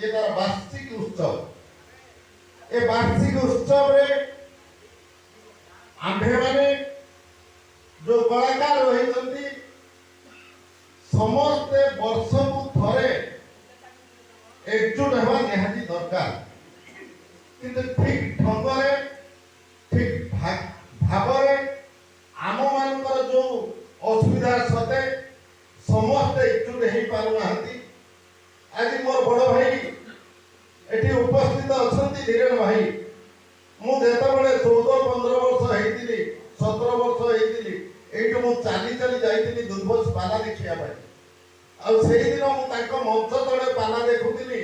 ये तार वार्षिक उत्सव। ए वार्षिक उत्सव रे आम्भे माने जो कलाकार रही समस्ते वर्ष को थरे एकजुट होगा निहाती दरकार किंतु ठीक ढंग ठीक भाव आम मान जो असुविधा सते समस्ते एकजुट हो पारना। आज मोर बड़ भाई एटी उपस्थित अच्छा धीरेन भाई मुझे 14-15 वर्ष होती 17 वर्ष होती एटू मु चली चली जाइए दुर्भोज पाला देखा से दिन मंच तले पाला देखुली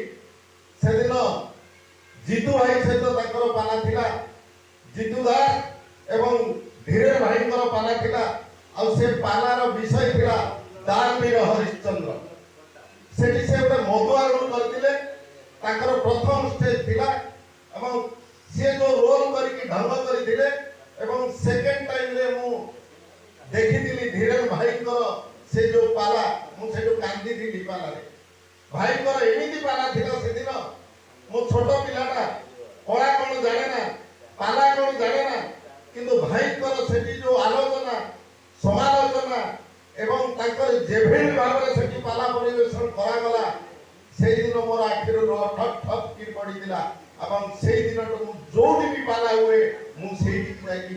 से दिन जीतू भाई सहित पाला थिला जीतू दास एवं धीरेन भाई पाला थिला से पालार विषय थिला दानवीर हरिश्चंद्र से गोटे मधुआरण करते प्रथम स्टेज थिला एवं सी जो रोल करके ढंग करते सेकेंड टाइम रे मु देखी धीरेन भाई से जो पाला मुझे कांदी थी पाला भाई एमती पाला थिला से दिन मो छोट पिलाटा कला कौन जाने ना पाला कौन जाने ना किंतु भाई से जो आलोचना समालोचना एवं जेभली भाव से पाला परिवेशन करागला से दिन मोर आखिर ठप ठप कि पड़ा एवं से दिन जो भी पाला हुए मुझे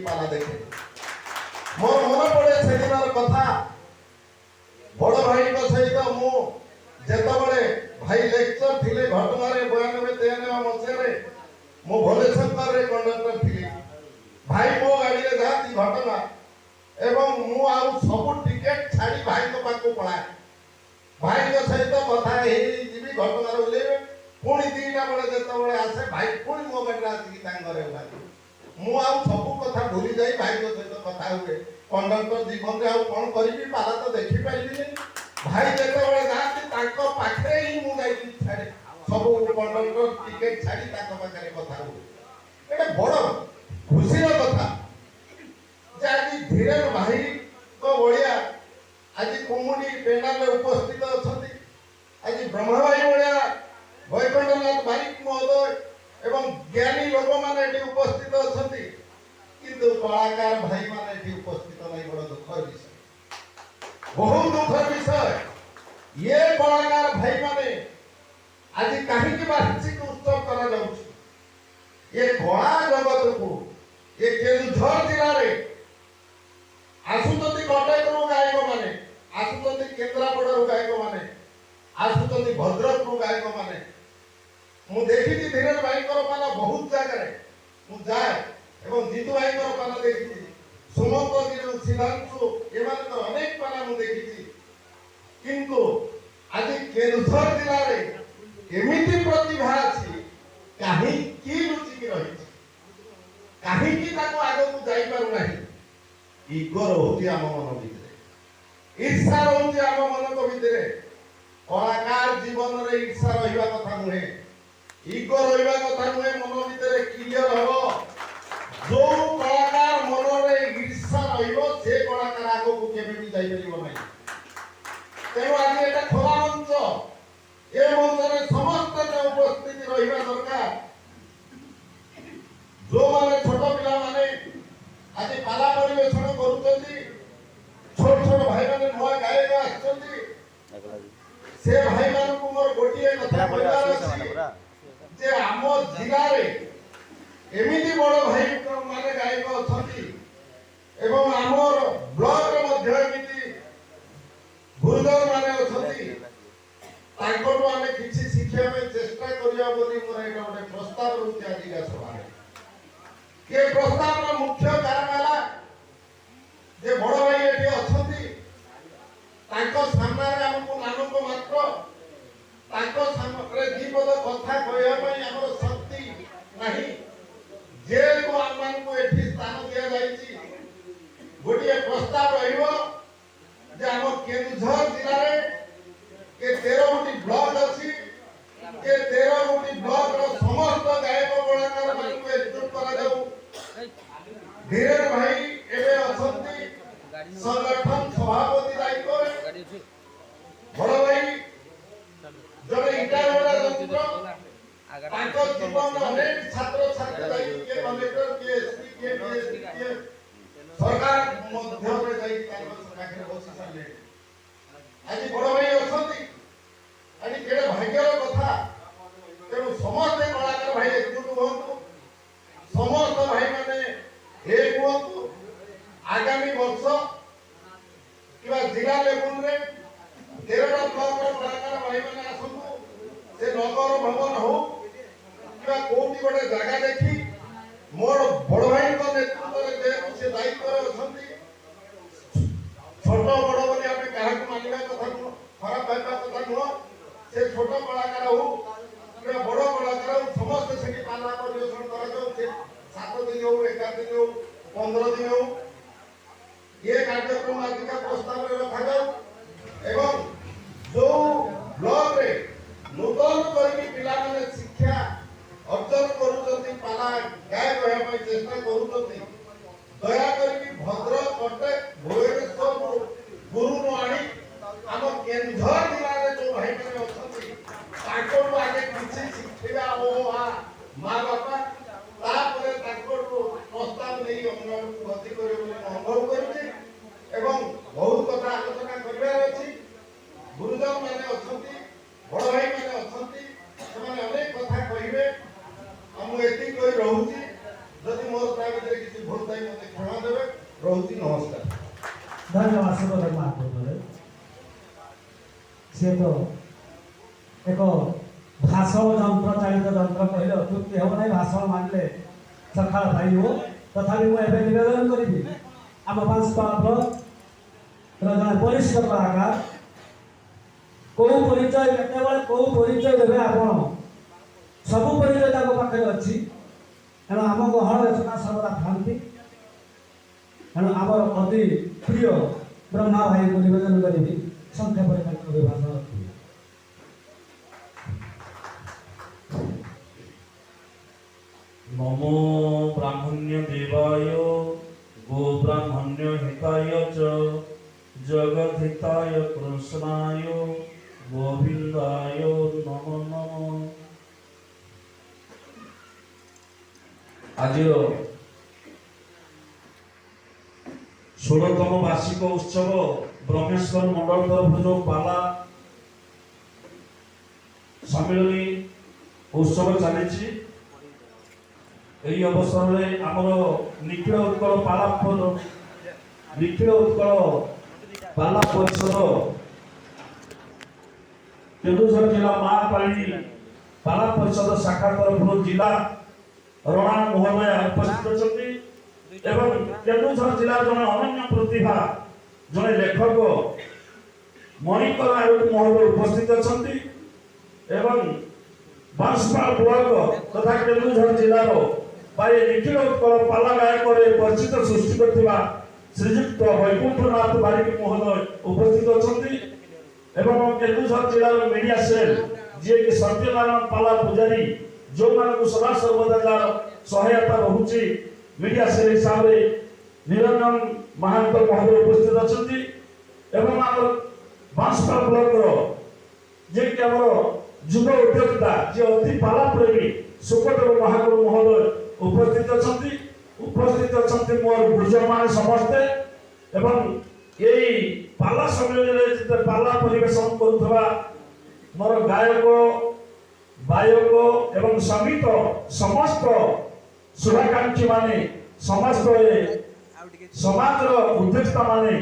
पाला देखे मोर मन पड़े से दिन कथा बड़ भाई सहित मुझे भाई लेक्चर थिले घटनार 92-93 मसीह मु भोलेशंकर रे कंडक्टर थी भाई मो गाड़ी रे जाती घटना एवं मु आउ सब टिकेट छाड़ी भाई को पाको पळाए भाई को सहित कथा हे जीवी घटनार ओलेबे पुणी 3टा बेले जेतबेले आसे भाई पुणी मो गाड़ी आसी तांगरे भाई मु आउ सब कथा भूली जाई भाई को सहित कथा हुए कंडक्टर जीवन रे आउ कोन करिबी पाला तो देखि पाइबी भाई जेतबेले जाती ताको पाखरे ही मु जाई छाड़े सब कंडक्टर टिकेट छाड़ी ताको पाखरे कथा हुए एटा बड़ खुशी रो कथा जे आज धीरेन भाई को बढिया आज कुमुडी पैनल में उपस्थित अछंती आज ब्रह्मा भाई बढिया वैकुंठनाथ बारिक महोदय एवं ज्ञानी लोक माने एटी उपस्थित अछंती किंतु कलाकार भाई माने एटी उपस्थित नहीं बड़ दुखर विषय बहुत दुखर विषय ये कलाकार भाई माने आज कहीं की वार्षिक उत्सव करा जाउछ ये कला जगत को ये केन्दुझर जिला रे आसुतती कटक रो गायक माने आसुतती केन्द्रापड़ा रो गायक माने आसुतती भद्रक रो गायक माने मु देखी धीरेन भाई पाला बहुत जगह मु जाए एवं जीतू भाई पाला देखी सुमंत सिद्धांशु एमान अनेक पाला मु देखी किंतु आज केन्दुझर जिला रे एमिति प्रतिभा अछि काहे की लुचि की रही काहे की ताको आगो को जाई पारु नाही इगो रहउती आम मन भितरे ईर्षा रहउती आम मन को भितरे कलाकार जीवन रे ईर्षा रहिबा कथा नुहे इगो रहिबा कथा नुहे मन भितरे क्लियर हो जो कलाकार मन रे ईर्षा रहिबो से कलाकार आगो को केबे भी जाई परिबो नाही तेनो आज एटा खोला मंच ए मंच रे समस्त उपस्थिति रहिबा दरकार जो माने छोट पिला माने आज पाला परिवेशन करूचंती छोट छोट भाई माने नया गायक आछंती से भाई मान को मोर गोटिए कथा कहबार अछि जे आम जिला रे एमिति बड़ भाई माने गायक अछंती एवं आमर ब्लॉक रे मध्य एमिति गुरुदर माने अछंती तांकोटो आमे किछि शिक्षा में चेष्टा करिया बोली मोर एटा गोटे प्रस्ताव रुचि आजिका सभा के प्रस्ताव मुख्य कारण है जे बड़ भाई एठी अछंती तांको सामने हमको नानक मात्र तांको सामने दीपद कथा कहया पई हमर शक्ति नाही जे को आमान को एठी स्थान दिया जाईची गोटिए प्रस्ताव रहिबो जे हम केन्दुझर जिल्ला रे के 13 गोटी ब्लॉक अछि के 13 गोटी ब्लॉक रो समस्त गायक कलाकार मान को एकजुट करा जाऊ धीरेन भाई एबे अछंती संगठन सभापति दायित्व बड़ भाई जड़े इटा बड़ा ताको जीवन अनेक छात्र छात्री जाई के कलेक्टर के एसपी के डीएसपी के सरकार मध्य रे जाई ताको पाखरे बसी साले आज बड़ भाई अछंती आज केडे भाग्यर कथा तेणु समस्त कलाकार भाई एकजुट हुअन्तु समस्त भाई माने एक हुअन्तु आगामी वर्ष किबा जिला लेवल रे 13 ब्लॉक रो कलाकार भाई माने आसन्तु से नगर भवन हो किबा कोठी गोटे जगह देखि मोर बड़ भाई को नेतृत्व रे जे से दायित्व रे अछंती छोट बड़ बोली आमे काहा को मानिबा कथा न खराब भाइबा कथा न से छोट कलाकार हो किबा बड़ कलाकार हो समस्त से की पाला परिवेशन करा जाऊ से 7 दिन हो 11 दिन हो 15 दिन हो ये कार्यक्रम आज का प्रस्ताव रे रखा जाऊ एवं जो ब्लॉक रे नूतन करके पिला माने शिक्षा अर्जन करूचंती पाला गाय रहय पय चेष्टा करूचंती दया करके भद्रक कटक भुवनेश्वर गुरु नो आनी हम केंद्र जिला रे जो भाई माने अछंती ताको आगे किछि शिक्षा ओ आ मां बापा तापरे ताको प्रस्ताव नै अंगन गति करे बोली अनुभव करछि एवं बहुत कथा आलोचना करबार अछि गुरुजन माने अछंती बड़ भाई माने अछंती ସେମାନେ अनेक कथा कहिबे हम एति कोई रहउची जदि मोर प्राइवेट किछि भूल थाई मते क्षमा देबे रहउची नमस्कार धन्यवाद सुबोध महाप्रभु से तो एक भाषण यंत्र चालित यंत्र कहले अत्युक्ति हो नहीं भाषण मानले सखाळ भाई हो तथापि मैं एबे निवेदन करिबी आम बांसपाल जन वरिष्ठ कलाकार को परिचय केवल को परिचय देवे आपण सब परिचय ताको पाखे अछि एणु आम गहळ रचना सर्वदा थांती एणु आमर अति प्रिय ब्रह्मा भाई को निवेदन करिबी संक्षेप रे ताको भाषण नमो ब्राह्मण्य देवाय गो ब्राह्मण्य हिताय च जगत हिताय कृष्णाय गोविंदाय नमो नमो आज 16तम वार्षिक उत्सव ब्रह्मेश्वर मंडल तरफ जो पाला सम्मिलनी उत्सव चली अवसर में आमर निखिल उत्कल पाला परिषद केन्दुझर जिला महापालिनी पाला परिषद शाखा तरफ जिला रणा महोदय उपस्थित अछंती एवं केन्दुझर जिला जने अनन्य प्रतिभा जने लेखक मणिकर आयुध महोदय उपस्थित अछंती एवं बांसपाल ब्लॉक तथा केन्दुझर जिलार बाय निखिल उत्कल पाला गायक परिचित सृष्टि करथिबा श्रीयुक्त वैकुंठनाथ बारिक महोदय उपस्थित अछंती एवं केन्दुझर जिलार मीडिया सेल जे कि सत्यनारायण पाला पुजारी जो मानक सदा सर्वदा जार सहायता रहुची मीडिया सेल हिसाब रे निरंजन महांत महोदय उपस्थित अछंती एवं आम बांसपाल ब्लॉक रो जे कि हमर युव उद्योक्ता जे अति पाला प्रेमी सुकदेव महागुरु महोदय उपस्थित अछंती मोर गुरुजन माने समस्ते एवं एई पाला सम्मेलन रे जे पाला परिवेशन करूथबा मोर गायक गायक एवं समित समस्त शुभाकांक्षी माने समस्त समाज रो उद्योक्ता माने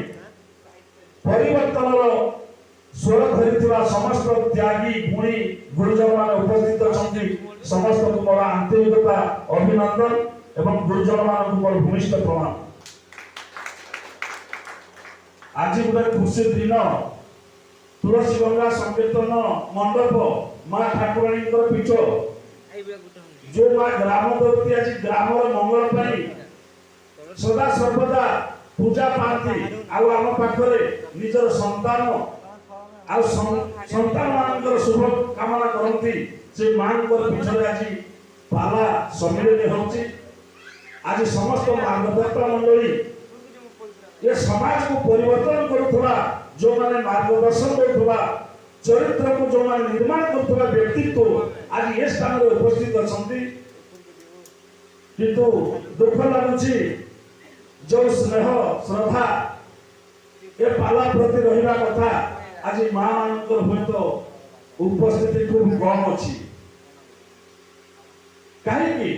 परिवर्तन रो स्वर धरिथिबा समस्त त्यागी गुणी गुरुजन माने उपस्थित अछंती समस्त को मोर आंतरिकता अभिनंदन एवं गुरुजन मान मोर भूमिष्ठ प्रणाम आज गोटे खुशी दिन तुलसी गंगा संकीर्तन मंडप मां ठाकुराणी पीठ जो मां ग्राम देवती आज ग्राम मंगल पाई सदा सर्वदा पूजा पाती आउ आम पाखरे निजर संतान आउ संतान मानकर शुभ कामना करती से मानकर पीछे आज पाला सम्मेलन होची आज समस्त मार्गदर्शक मंडली ये समाज को परिवर्तन करुवा जो माने मार्गदर्शन करुवा चरित्र को जो माने निर्माण करुवा व्यक्तित्व आज ये स्थान में उपस्थित अच्छा किंतु दुख लगुच जो स्नेह श्रद्धा ये पाला प्रति रहिबा कथा आज मां मानकर हुए तो उपस्थिति खूब कम अच्छी कहीं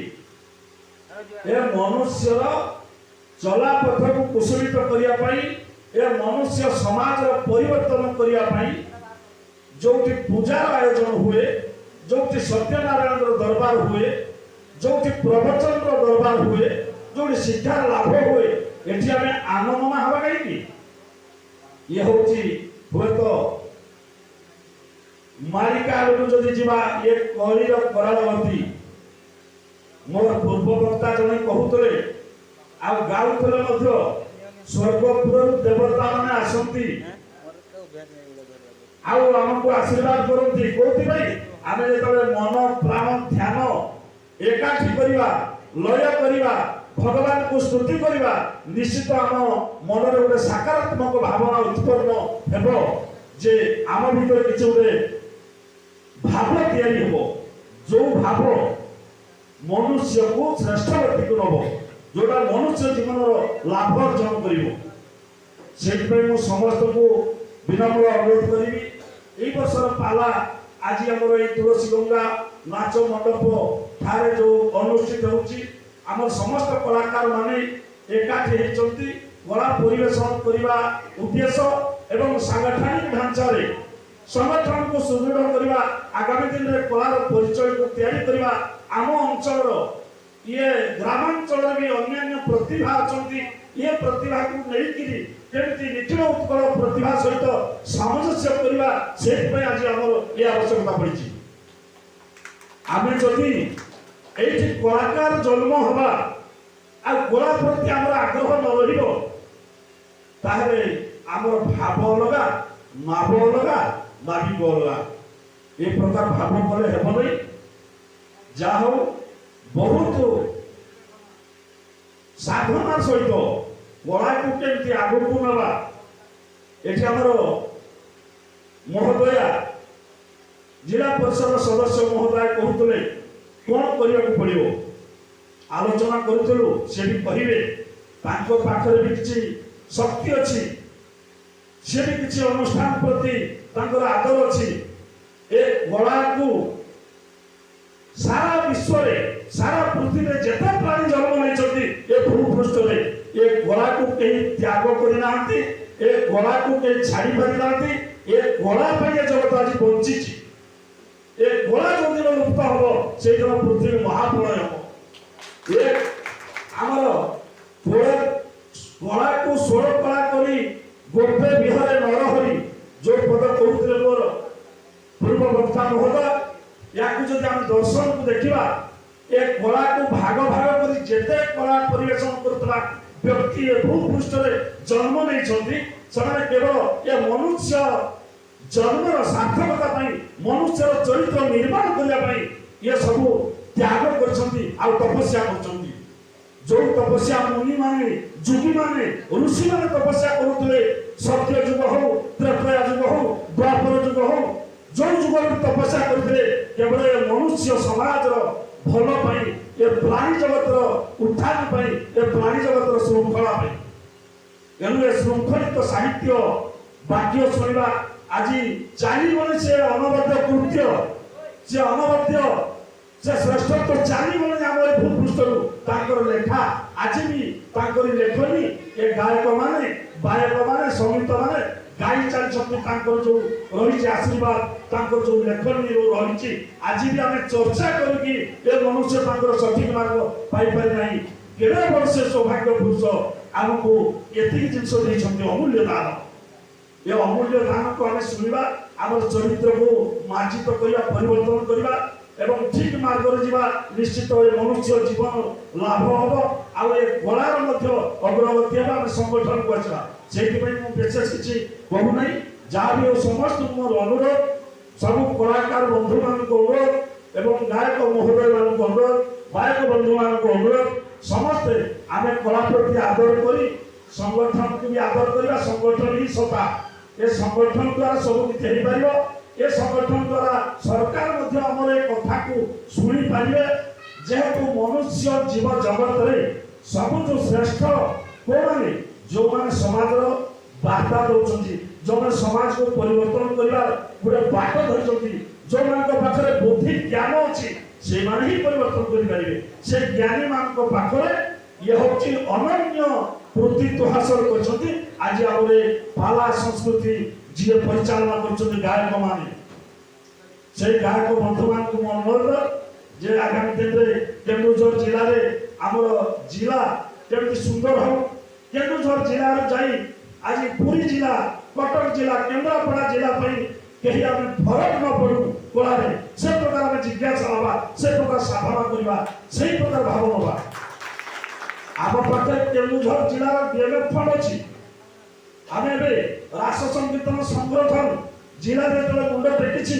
ये मनुष्यर चला पथ को कुशलित करने ये मनुष्य समाज परिवर्तन करने जो पूजार आयोजन हुए जो सत्यनारायण दरबार हुए जो प्रवचन दरबार हुए जो शिक्षार लाभ हुए ये आम आनमना हवा कहीं ये हूँ हुए तो मालिका जदि जीवा ये कलिर करालवती मोर पूर्व वक्ता जने कहूतले आ गाउतले स्वर्गपुर देवता माने आसंती आउ हमको आशीर्वाद करती कोथि भाई आमे जेतबे मन प्राण ध्यान एकाठी करिवा लय करिवा भगवान को स्तुति करिवा निश्चित आम मन रे गोटे सकारात्मक भावना उत्पन्न हेबो जे आम भीतर किछ गोटे भाव तैयारी हेबो जो भाव मनुष्य को श्रेष्ठ व्यक्ति को नब जोटा मनुष्य जीवन लाभ अर्जन कर समस्त को विनम्र अनुरोध करी यही वर्षर पाला आज आम तुलसी गंगा नाच मंडप ठारे जो अनुष्ठित होम समस्त कलाकार माने एकाठी होती कला परिवेशन करने उद्देश्य एवं सांगठनिक ढांचा संगठन को सुदृढ़ करने आगामी दिन में कलार परिचय को तैयारी करने आम अंचल ये ग्रामांचल भी अन्य प्रतिभा अच्छा ये प्रतिभा को लेकिन केमती निखिल उत्कल प्रतिभा सहित सामंजस्य करवा से आज आम ये आवश्यकता पड़ी आम जदि ये कलाकार जन्म हवा आ कला प्रति आम आग्रह न रही भाव अलगा नाभ अलगा नाविक अलगा ये प्रकार भाव कले हेब नहीं जा हो बहुत साधना सहित कला को केमती आगक नवा ये महोदया जिला परिषद सदस्य महोदय कहते कौन करने पड़ो आलोचना करूँ से भी कहे पाखे भी किसी शक्ति अच्छी सी भी किसी अनुष्ठान प्रति आदर अच्छी ए कला को सारा विश्व रे सारा पृथ्वी रे जेते प्राणी जन्म नहीं ये भूपृष्ठ रे ये कला को कहीं त्याग करि नांती ए कला को कहीं छाड़ी पारि नांती ए कला पे ये जगत आज बंची ए कला जो दिन लुप्त हबो से दिन पृथ्वी महाप्रलय हबो ये हमर पूरा कला को सोड़ कला करी गोपे विहारे नरहरि जो पद कहउतले मोर पूर्व वक्ता महोदय या जब आम दर्शन को देखा ए कला को भाग भाग कर जिते कला परिवेशन करता व्यक्ति भूपृष्ठ जन्म नहीं केवल ये मनुष्य जन्मर सार्थकता मनुष्य चरित्र निर्माण करने ये सब त्याग कर तपस्या कर जो तपस्या मुनि माने जुगी माने ऋषि माने तपस्या करुले सत्य जुग हो त्रेतया जुग हो द्वापर जुग हो जो जुग तपस्या करते केवल ये मनुष्य समाज भल पाई ये प्राणी जगत उत्थान पाई ये प्राणी जगत श्रृंखला पाई एनु ये श्रृंखलित साहित्य वाक्य सुनिबा आज जानी से अनवद्य कृत्य से अनवद्य से श्रेष्ठत्व जानी आम भूपृष्ठ लेखा आज भी लेखनी ये गायक माने बायक माने संगीत माने गाई चलती जो रही आशीर्वाद जो लेखनी रही आज भी आम चर्चा करी मनुष्य सठिक मार्ग पाई ना केड़े वर्ष सौभाग्य पुरुष आमको ये जिनस अमूल्य दान ये अमूल्य दान को आम शुणा आम चरित्र को मार्जित करवा परिवर्तन करवा एवं ठीक मार्ग निश्चित मनुष्य जीवन लाभ हम आउ ये कलार अग्रगति आम संगठन को आसवा से विशेष किसी कहूना जहाँ भी समस्त मोर अनुरोध सब कलाकार बंधु मान अनुरोध एवं गायक महोदय मान अनुरोध गायक बंधु मान अनुरोध समस्ते आम कला प्रति आदर कर संगठन को भी आदर करवा संगठन ही सत्ता ये संगठन द्वारा सब किसी ये संगठन द्वारा सरकार ତାହାକୁ ଶୁଣି ପାରିବେ। ଯେହେତୁ ମନୁଷ୍ୟ ଜୀବ ଜଗତରେ ସବୁଠୁ ଶ୍ରେଷ୍ଠ କୋଉମାନେ, ଯୋଉମାନେ ସମାଜର ବାର୍ତ୍ତା ଦେଉଛନ୍ତି, ଯୋଉମାନେ ସମାଜକୁ ପରିବର୍ତ୍ତନ କରିବାର ଗୋଟେ ବାଟ ଧରିଛନ୍ତି, ଯୋଉମାନଙ୍କ ପାଖରେ ବୁଦ୍ଧି ଜ୍ଞାନ ଅଛି, ସେମାନେ ହିଁ ପରିବର୍ତ୍ତନ କରିପାରିବେ। ସେ ଜ୍ଞାନୀ ମାନଙ୍କ ପାଖରେ ଇଏ ହଉଛି ଅନନ୍ୟ କୃତିତ୍ୱ ହାସଲ କରିଛନ୍ତି। ଆଜି ଆମର ପାଲା ସଂସ୍କୃତି ଯିଏ ପରିଚାଳନା କରୁଛନ୍ତି ଗାୟକ ମାନେ, সেই ଗାୟକ ବନ୍ଧୁମାନଙ୍କୁ ମୁଁ ଅନୁରୋଧ ଯେ ଆଗାମୀ ଦିନରେ କେନ୍ଦୁଝର ଜିଲ୍ଲାରେ ଆମର ଜିଲ୍ଲା କେମିତି ସୁନ୍ଦର ହବ। କେନ୍ଦୁଝର ଜିଲ୍ଲାରୁ ଯାଇ ଆଜି ପୁରୀ ଜିଲ୍ଲା, କଟକ ଜିଲ୍ଲା, କେନ୍ଦ୍ରାପଡ଼ା ଜିଲ୍ଲା ପାଇଁ କେହି ଆମେ ଫରକ ନ ପଡୁ କଳାରେ, ସେ ପ୍ରକାର ଆମେ ଜିଜ୍ଞାସା ହେବା, ସେ ପ୍ରକାର ସାଧନା କରିବା, ସେଇ ପ୍ରକାର ଭାବ ନେବା। ଆମ ପାଖରେ କେନ୍ଦୁଝର ଜିଲ୍ଲାର ଡିଏମ୍ଏଫ୍ ଫଣ୍ଡ ଅଛି। ଆମେ ଏବେ ରାସ ସଂକୀର୍ତ୍ତନ ସଂଗଠନ ଜିଲ୍ଲାରେ ଯେତେବେଳେ ମୁଣ୍ଡ ଟେକିଛି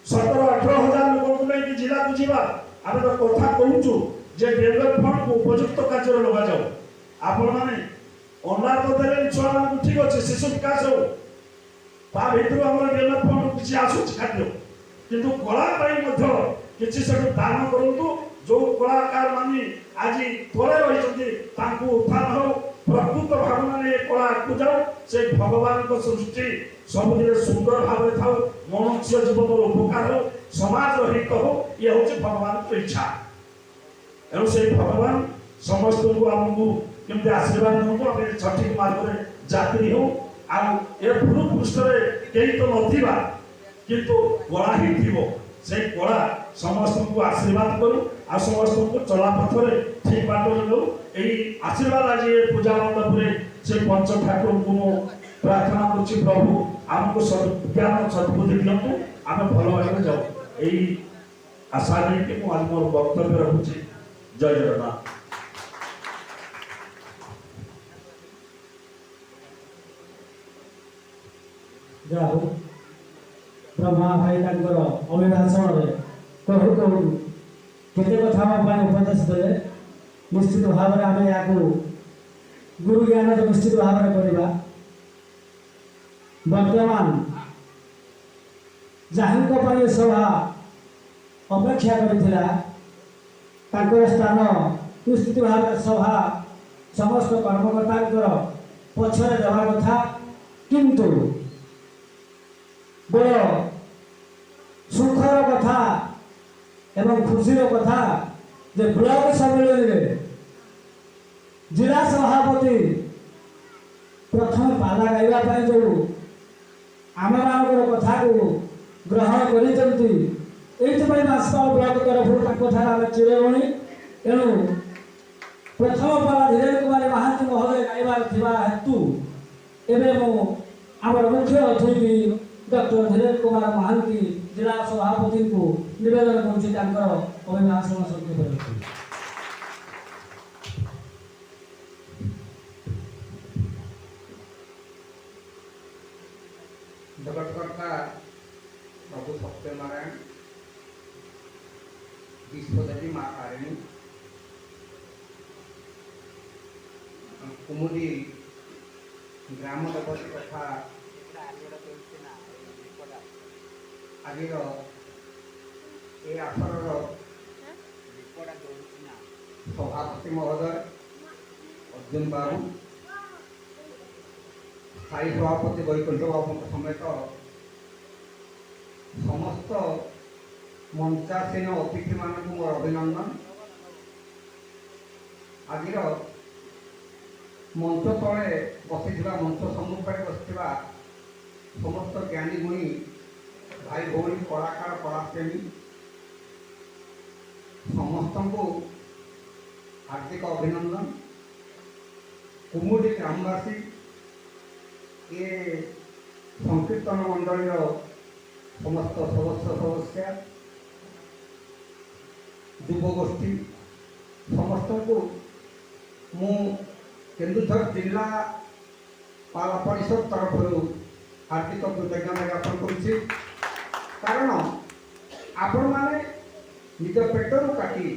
17-18 ହଜାର ଲୋକଙ୍କୁ ନେଇକି ଜିଲ୍ଲାକୁ ଯିବା, ଆମେ ତ କଥା କହୁଛୁ ଯେ ଡିଏମ୍ଏଫ୍ ଫଣ୍ଡକୁ ଉପଯୁକ୍ତ କାର୍ଯ୍ୟରେ ଲଗାଯାଉ। ଆପଣମାନେ ଅଣ୍ଡା ତ ଦେଲେନି ଛୁଆମାନଙ୍କୁ, ଠିକ ଅଛି, ଶିଶୁ ବିକାଶ ହଉ, ତା ଭିତରୁ ଆମର ଡିଏମ୍ଏଫ୍ ଫଣ୍ଡ କିଛି ଆସୁଛି ଖାଦ୍ୟ, କିନ୍ତୁ କଳା ପାଇଁ ମଧ୍ୟ କିଛି ସେଠୁ ଦାନ କରନ୍ତୁ। ଯୋଉ କଳାକାର ମାନେ ଆଜି ତଳେ ରହିଛନ୍ତି ତାଙ୍କୁ ଉତ୍ଥାନ ହଉ, ପ୍ରକୃତ ଭାବନାରେ ଏ କଳା ଆଗକୁ ଯାଉ। ସେ ଭଗବାନଙ୍କ ସୃଷ୍ଟି ସବୁଦିନେ ସୁନ୍ଦର ଭାବରେ ଥାଉ, ମନୁଷ୍ୟ ଜୀବନର ଉପକାର ହଉ, ସମାଜର ହିତ ହଉ, ଇଏ ହଉଛି ଭଗବାନଙ୍କ ଇଚ୍ଛା। ଏଣୁ ସେଇ ଭଗବାନ ସମସ୍ତଙ୍କୁ ଆମକୁ କେମିତି ଆଶୀର୍ବାଦ ଦିଅନ୍ତୁ, ଆମେ ସଠିକ ମାର୍ଗରେ ଯାତ୍ରୀ ହଉ। ଆଉ ଏ ଭୂ ପୃଷ୍ଠରେ କେହି ତ ନଥିବା, କିନ୍ତୁ କଳା ହିଁ ଥିବ। ସେଇ କଳା ସମସ୍ତଙ୍କୁ ଆଶୀର୍ବାଦ କରୁ, ଆଉ ସମସ୍ତଙ୍କୁ ଚଲାପଥରେ ଠିକ ବାଟରେ ନେଉ। ଏହି ଆଶୀର୍ବାଦ ଆଜି ଏ ପୂଜା ମଣ୍ଡପରେ ସେ ପଞ୍ଚ ଠାକୁରଙ୍କୁ ମୁଁ ପ୍ରାର୍ଥନା କରୁଛି, ପ୍ରଭୁ ଆମକୁ ଜ୍ଞାନ ସଦ୍ବୁଦ୍ଧି ଦିଅନ୍ତୁ, ଆମେ ଭଲ ଭାବରେ ଯାଉ। ଏହି ଆଶା ନେଇକି ମୁଁ ଆଜି ମୋର ବକ୍ତବ୍ୟ ରଖୁଛି। ଜୟ ଜଗନ୍ନାଥ। ଯାହା ହଉ ବ୍ରହ୍ମା ଭାଇ ତାଙ୍କର ଅଭିଭାଷଣରେ କହୁ କହୁ କେତେ କଥା ଆମ ପାଇଁ ଉପଦେଶ ଦେଲେ। ନିଶ୍ଚିତ ଭାବରେ ଆମେ ଏହାକୁ ଗୁରୁ ଜ୍ଞାନ ନିଶ୍ଚିତ ଭାବରେ କରିବା। ବର୍ତ୍ତମାନ ଯାହାଙ୍କ ପାଇଁ ସଭା ଅପେକ୍ଷା କରିଥିଲା, ତାଙ୍କର ସ୍ଥାନ ନିଶ୍ଚିତ ଭାବରେ ସଭା ସମସ୍ତ କର୍ମକର୍ତ୍ତାଙ୍କର ପଛରେ ଦେବା କଥା। କିନ୍ତୁ ବଡ଼ ସୁଖର କଥା ଏବଂ ଖୁସିର କଥା ଯେ ବ୍ଲକ ସମ୍ମିଳନୀରେ ଜିଲ୍ଲା ସଭାପତି ପ୍ରଥମେ ପାଲା ଗାଇବା ପାଇଁ ଯେଉଁ ଆମମାନଙ୍କର କଥାକୁ ଗ୍ରହଣ କରିଛନ୍ତି, ଏଇଥିପାଇଁ ବାଂଶପାଳ ବ୍ଲକ ତରଫରୁ ତାଙ୍କଠାରେ ଆମେ ଚିରଋଣୀ। ଏଣୁ ପ୍ରଥମ ପାଲା ଧୀରେନ୍ଦ୍ର କୁମାର ମହାନ୍ତି ମହୋଦୟ ଗାଇବାର ଥିବା ହେତୁ ଏବେ ମୁଁ ଆମର ମୁଖ୍ୟ ଅତିଥି ଡକ୍ଟର ଧୀରେନ୍ଦ୍ର କୁମାର ମହାନ୍ତି ଜିଲ୍ଲା ସଭାପତିଙ୍କୁ ନିବେଦନ କରୁଛି ତାଙ୍କର ଅଭିଭାଷଣ ସଂକ୍ଷେପ ରଖି। जगतकर्ता प्रभु सत्यनारायण, विश्वदेवी माँ तारिणी, कुमुदी ग्राम देवती तथा आज आसर सभापति महोदय अर्जुन बाबू, स्थायी सभापति वैकुंठ बाबू समेत समस्त मंचासीन अतिथि मानक मोर अभिनंदन। आज मंच तले बसी मंच सम्मुखें बसी समस्त ज्ञानी गुणी भाई भौणी कलाकार कलाप्रेमी समस्त को हार्दिक अभिनंदन। कुमुदी ग्रामवासी ये संकीर्तन मंडल समस्त सदस्य युवगोष्ठी समस्त को मु केन्दुझर जिला पाला परिषद तरफ हार्दिक कृतज्ञता ज्ञापन करुच्ची। कारण आपण मैंने निज पेटर काटी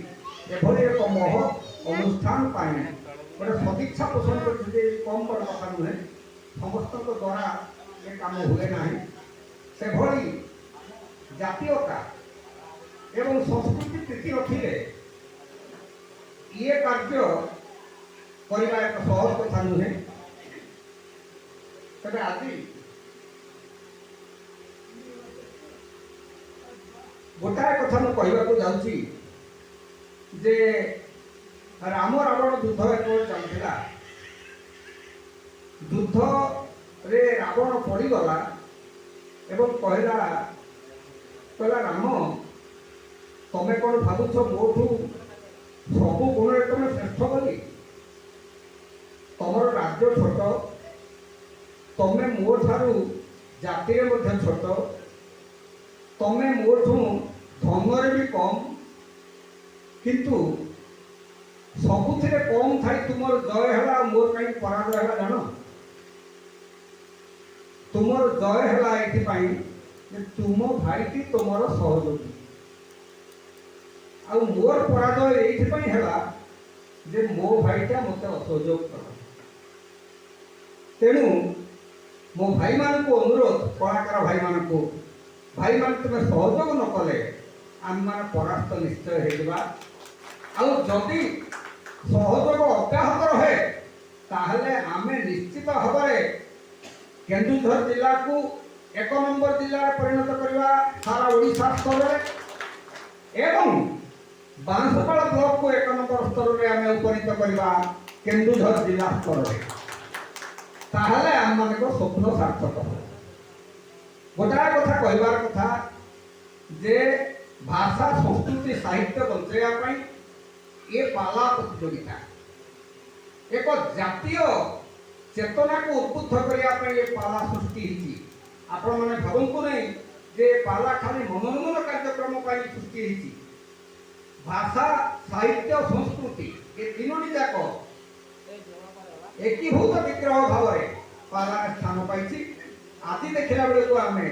एभली एक महत् अनुष्ठान गोटे सदिच्छा पोषण कर कम बड़ कथा नुहे, समस्त द्वारा ये कम हुए ना से भली जातीयता ଏବଂ ସଂସ୍କୃତି ପ୍ରୀତି ରଖିଲେ ଇଏ କାର୍ଯ୍ୟ କରିବା ଏକ ସହଜ କଥା ନୁହେଁ। ତେବେ ଆଜି ଗୋଟାଏ କଥା ମୁଁ କହିବାକୁ ଯାଉଛି ଯେ ରାମ ରାବଣ ଯୁଦ୍ଧ ଯେତେବେଳେ ଚାଲିଥିଲା, ଯୁଦ୍ଧରେ ରାବଣ ପଡ଼ିଗଲା ଏବଂ କହିଲା ରାମ, ତମେ କ'ଣ ଭାବୁଛ ମୋଠୁ ସବୁ ଗୁଣରେ ତମେ ଶ୍ରେଷ୍ଠ ବୋଲି? ତମର ରାଜ୍ୟ ଛୋଟ, ତମେ ମୋ ଠାରୁ ଜାତିରେ ମଧ୍ୟ ଛୋଟ, ତମେ ମୋଠୁ ଧନରେ ବି କମ୍, କିନ୍ତୁ ସବୁଥିରେ କମ୍ ଥାଇ ତୁମର ଜୟ ହେଲା ଆଉ ମୋର କାହିଁକି ପରାଜୟ ହେଲା ଜାଣ? ତୁମର ଜୟ ହେଲା ଏଥିପାଇଁ ଯେ ତୁମ ଭାଇଟି ତୁମର ସହଯୋଗୀ, ଆଉ ମୋର ପରାଜୟ ଏଇଥିପାଇଁ ହେଲା ଯେ ମୋ ଭାଇଟା ମୋତେ ଅସହଯୋଗ କଲା। ତେଣୁ ମୋ ଭାଇମାନଙ୍କୁ ଅନୁରୋଧ, କଳାକାର ଭାଇମାନଙ୍କୁ, ଭାଇମାନେ ତୁମେ ସହଯୋଗ ନ କଲେ ଆମେମାନେ ପରାସ୍ତ ନିଶ୍ଚୟ ହେଇଯିବା। ଆଉ ଯଦି ସହଯୋଗ ଅବ୍ୟାହତ ରହେ ତାହେଲେ ଆମେ ନିଶ୍ଚିତ ଭାବରେ କେନ୍ଦୁଝର ଜିଲ୍ଲାକୁ 1 ନମ୍ବର ଜିଲ୍ଲାରେ ପରିଣତ କରିବା ସାରା ଓଡ଼ିଶା ସ୍ତରରେ, ଏବଂ ବାଂଶପାଳ ବ୍ଲକକୁ 1 ନମ୍ବର ସ୍ତରରେ ଆମେ ଉପନୀତ କରିବା କେନ୍ଦୁଝର ଜିଲ୍ଲା ସ୍ତରରେ। ତାହେଲେ ଆମମାନଙ୍କ ସ୍ୱପ୍ନ ସାର୍ଥକ ହେବ। ଗୋଟାଏ କଥା କହିବାର କଥା ଯେ ଭାଷା, ସଂସ୍କୃତି, ସାହିତ୍ୟ ବଞ୍ଚାଇବା ପାଇଁ ଏ ପାଲା ପ୍ରତିଯୋଗିତା ଏକ ଜାତୀୟ ଚେତନାକୁ ଉଦ୍ବୁଦ୍ଧ କରିବା ପାଇଁ ଏ ପାଲା ସୃଷ୍ଟି ହେଇଛି। ଆପଣମାନେ ଭାବନ୍ତୁ ନାହିଁ ଯେ ପାଲା ଖାଲି ମନୋରଞ୍ଜନ କାର୍ଯ୍ୟକ୍ରମ ପାଇଁ ସୃଷ୍ଟି ହେଇଛି। ଭାଷା, ସାହିତ୍ୟ, ସଂସ୍କୃତି ଏ ତିନୋଟି ଯାକ ଏକୀଭୂତ ବିଗ୍ରହ ଭାବରେ ପାଲାରେ ସ୍ଥାନ ପାଇଛି। ଆଜି ଦେଖିଲା ବେଳକୁ ଆମେ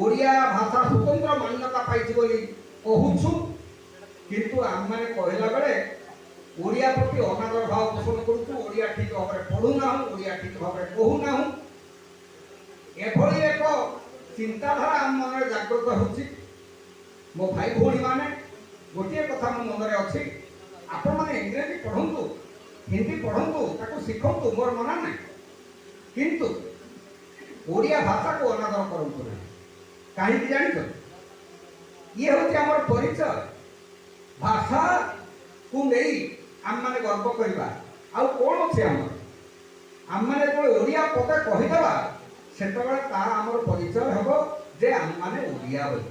ଓଡ଼ିଆ ଭାଷା ସ୍ୱତନ୍ତ୍ର ମାନ୍ୟତା ପାଇଛି ବୋଲି କହୁଛୁ, କିନ୍ତୁ ଆମମାନେ କହିଲା ବେଳେ ଓଡ଼ିଆ ପ୍ରତି ଅନାଦର ଭାବ ପୋଷଣ କରୁଛୁ, ଓଡ଼ିଆ ଠିକ୍ ଭାବରେ ପଢ଼ୁନାହୁଁ, ଓଡ଼ିଆ ଠିକ୍ ଭାବରେ କହୁନାହୁଁ। ଏଭଳି ଏକ ଚିନ୍ତାଧାରା ଆମ ମନରେ ଜାଗ୍ରତ ହେଉଛି। ମୋ ଭାଇ ଭଉଣୀମାନେ, ଗୋଟିଏ କଥା ମୋ ମନରେ ଅଛି, ଆପଣମାନେ ଇଂରେଜୀ ପଢ଼ନ୍ତୁ, ହିନ୍ଦୀ ପଢ଼ନ୍ତୁ, ତାକୁ ଶିଖନ୍ତୁ, ମୋର ମନା ନାହିଁ, କିନ୍ତୁ ଓଡ଼ିଆ ଭାଷାକୁ ଅନାଦର କରନ୍ତୁ ନାହିଁ। କାହିଁକି ଜାଣିଛ? ଇଏ ହେଉଛି ଆମର ପରିଚୟ। ଭାଷାକୁ ନେଇ ଆମମାନେ ଗର୍ବ କରିବା। ଆଉ କ'ଣ ଅଛି ଆମର? ଆମମାନେ ଯେତେବେଳେ ଓଡ଼ିଆ ପଦେ କହିଦେବା ସେତେବେଳେ ତାହା ଆମର ପରିଚୟ ହେବ ଯେ ଆମମାନେ ଓଡ଼ିଆ ବୋଲି।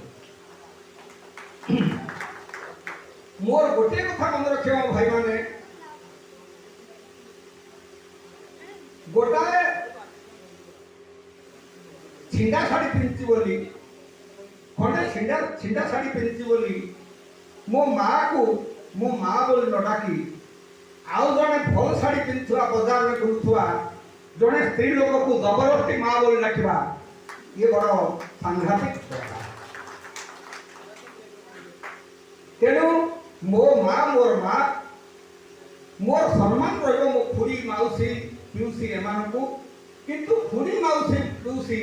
ମୋର ଗୋଟିଏ କଥା ମନେ ରଖିବ ଭାଇମାନେ, ଗୋଟାଏ ଛିଣ୍ଡା ଶାଢ଼ୀ ପିନ୍ଧିଛି ବୋଲି, ଖଣ୍ଡେ ଛିଣ୍ଡା ଶାଢ଼ୀ ପିନ୍ଧିଛି ବୋଲି ମୋ ମାଆକୁ ମୋ ମା ବୋଲି ନ ଡାକି ଆଉ ଜଣେ ଭଲ ଶାଢ଼ୀ ପିନ୍ଧୁଥିବା, ବଜାରରେ ବୁଲୁଥିବା ଜଣେ ସ୍ତ୍ରୀ ଲୋକକୁ ଜବରଦସ୍ତି ମା ବୋଲି ଡାକିବା, ଇଏ ବଡ଼ ସାଂଘାତିକ କଥା। ତେଣୁ ମୋ ମା ମୋର ମା, ମୋର ସମ୍ମାନ ରହିବ ମୋ ଖୁଡ଼ି, ମାଉସୀ, ପିଉସୀ ଏମାନଙ୍କୁ, କିନ୍ତୁ ଖୁଡ଼ି, ମାଉସୀ, ପିଉସୀ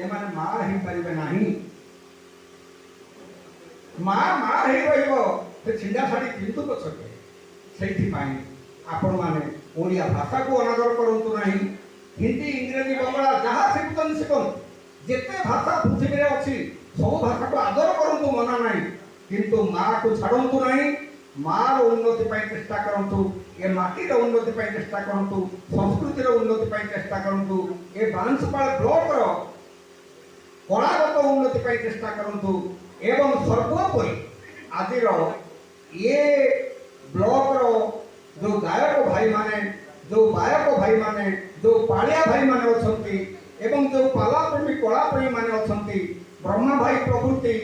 ଏମାନେ ମା ହେଇପାରିବେ ନାହିଁ। ମା ହେଇ ରହିବ ସେ ଛିଣ୍ଡା ଶାଢ଼ୀ ପିନ୍ଧୁ ପଛକେ। ସେଇଥିପାଇଁ ଆପଣମାନେ ଓଡ଼ିଆ ଭାଷାକୁ ଅନାଦର କରନ୍ତୁ ନାହିଁ। ହିନ୍ଦୀ, ଇଂରେଜୀ, ବଙ୍ଗଳା ଯାହା ଶିଖୁଛନ୍ତି ଶିଖନ୍ତୁ, ଯେତେ ଭାଷା ପୃଥିବୀରେ ଅଛି ସବୁ ଭାଷାକୁ ଆଦର କରନ୍ତୁ, ମନା ନାହିଁ, କିନ୍ତୁ ମାଆକୁ ଛାଡ଼ନ୍ତୁ ନାହିଁ। ମାଆର ଉନ୍ନତି ପାଇଁ ଚେଷ୍ଟା କରନ୍ତୁ, ଏ ମାଟିର ଉନ୍ନତି ପାଇଁ ଚେଷ୍ଟା କରନ୍ତୁ, ସଂସ୍କୃତିର ଉନ୍ନତି ପାଇଁ ଚେଷ୍ଟା କରନ୍ତୁ, ଏ ବାଂଶପାଳ ବ୍ଲକର କଳାଗତ ଉନ୍ନତି ପାଇଁ ଚେଷ୍ଟା କରନ୍ତୁ, ଏବଂ ସର୍ବୋପରି ଆଜିର ଏ ବ୍ଲକର ଯେଉଁ ଗାୟକ ଭାଇମାନେ, ଯେଉଁ ବାୟକ ଭାଇମାନେ, ଯେଉଁ ପାଳିଆ ଭାଇମାନେ ଅଛନ୍ତି ଏବଂ ଯେଉଁ ପାଲାପ୍ରେମୀ କଳାପ୍ରେମୀମାନେ ଅଛନ୍ତି, ବ୍ରହ୍ମା ଭାଇ ପ୍ରଭୃତି,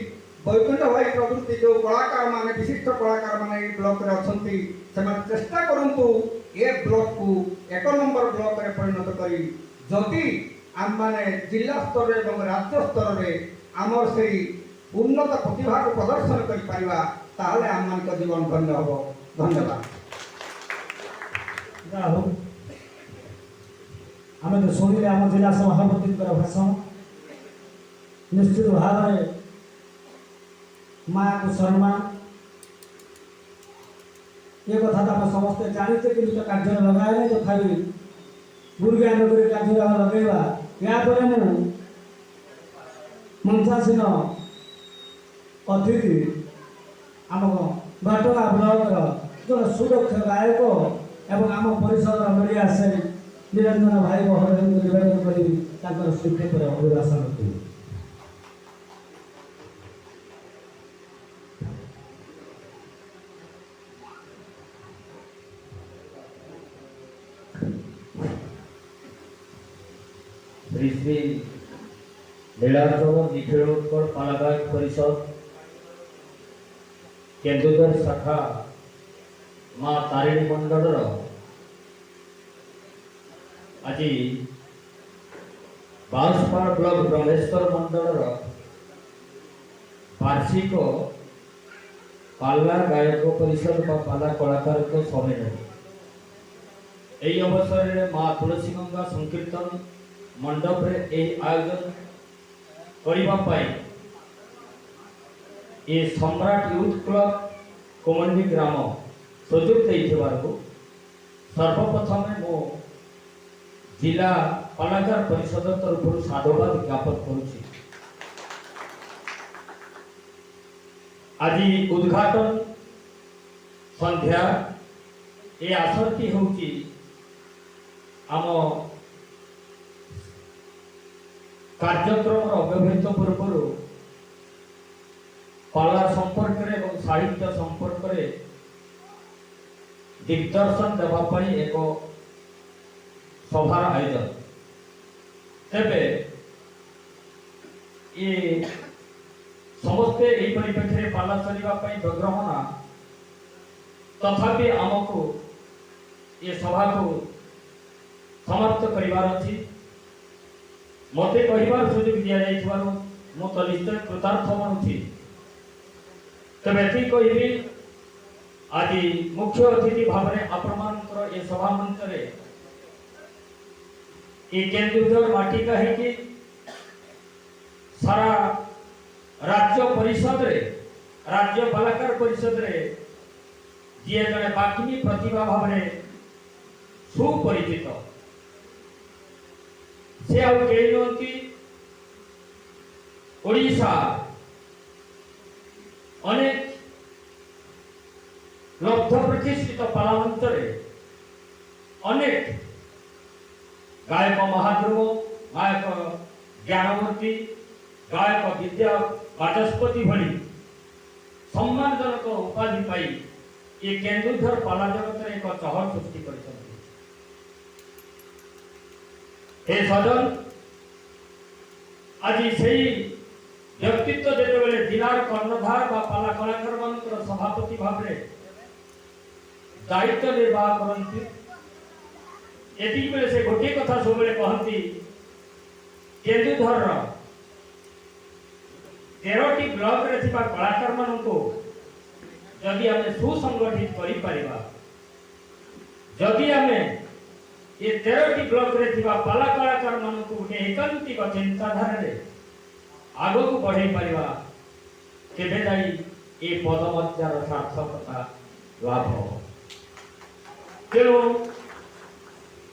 ବୈକୁଣ୍ଠ ଭାଇ ପ୍ରଭୃତି ଯେଉଁ କଳାକାରମାନେ, ବିଶିଷ୍ଟ କଳାକାରମାନେ ଏ ବ୍ଲକରେ ଅଛନ୍ତି, ସେମାନେ ଚେଷ୍ଟା କରନ୍ତୁ ଏ ବ୍ଲକକୁ 1 ନମ୍ବର ବ୍ଲକରେ ପରିଣତ କରି ଯଦି ଆମମାନେ ଜିଲ୍ଲା ସ୍ତରରେ ଏବଂ ରାଜ୍ୟ ସ୍ତରରେ ଆମର ସେଇ ଉନ୍ନତ ପ୍ରତିଭାକୁ ପ୍ରଦର୍ଶନ କରିପାରିବା, ତାହେଲେ ଆମମାନଙ୍କ ଜୀବନ ଧନ୍ୟ ହେବ। ଧନ୍ୟବାଦ। ଯାହା ହଉ, ଆମେ ତ ଶୁଣିଲେ ଆମ ଜିଲ୍ଲା ସଭାପତିଙ୍କର ଭାଷଣ, ନିଶ୍ଚିତ ଭାବରେ माँ को सम्मान ये कथा तो आम समस्ते जानीचे कि कार्य लगाए नहीं तथापि गुरु ज्ञान कर कार्य लगेगा यापर मंचासीन अतिथि आम घटगाँ ब्लकर जन सुदक्ष गायक एवं आम परिषद मीडिया से निरंजन भाई महोदय निवेदन करी संक्षेप अभिभाषण रखी। श्री श्री लीलाचरण निखिलोत्कल पालागायक परिषद केन्दुझर शाखा माँ तारिणी मंडल आज बांसपाड़ ब्लॉक ब्रह्मेश्वर मंडल वार्षिक पाला गायक परिषद बा पाला कलाकार सम्मेलन यही अवसर में माँ तुलसी गंगा संकीर्तन मंडप रे आयोजन करने ये सम्राट यूथ क्लब कोमंडी ग्राम सुजोग देइथिबारु सर्वप्रथम मो जिला कलाकार परिषद तरफ साधुवाद ज्ञापन करुछि। आज उद्घाटन संध्या ये आसरटी होउछि आम कार्यक्रम अव्यवहित पूर्व कला संपर्क साहित्य संपर्क दिग्दर्शन देवाई एक सभार आयोजन तेबे ये समस्ते यही परिप्रेक्षी पाला चलने व्यग्र होना तथापि आमको ये सभा को समाप्त करिवार अछि मते कहिबार सुযোগ दिया जाइथिबारु मो तो निश्चय कृतार्थ मनुछि। तबे एति कहिबी आज मुख्य अतिथि भाव में आपणमानकर ए सभा मंच रे ए केन्दुझर माटी कहिकी सारा राज्य परिषद रे राज्य कलाकार परिषद रे जे जने बाकिनी प्रतिभा भाव में सुपरिचित से आउ केही नहंती ओडिशा अनेक लब्ध प्रतिष्ठित पाला मंच रे अनेक गायक महाध्रुव गायक ज्ञानमूर्ति गायक विद्या बाचस्पति भली सम्मानजनक उपाधि पाई ये केन्दुझर पाला जगत रे एक चहल सृष्टि कर हे सजन आज से व्यक्तित्व जिते जिलार कर्णधार बा पाला कलाकार मानकर सभापति भाव में दायित्व निर्वाह करती एति बेले से गोटे कथा सब कहती केन्दुझर 13टी ब्लॉक रे थिबा कलाकार माननको जदि आमे सुसंगठित करि परिबा जदि आमे ये 13टी ब्लॉक रे थिबा पाला कलाकार माननको गोटे एकांतिक चिंताधारा रे आगो को बढ़ाई परिबा केबे जाई ए पदमर्यादार सार्थकता लाभ हो। तेणु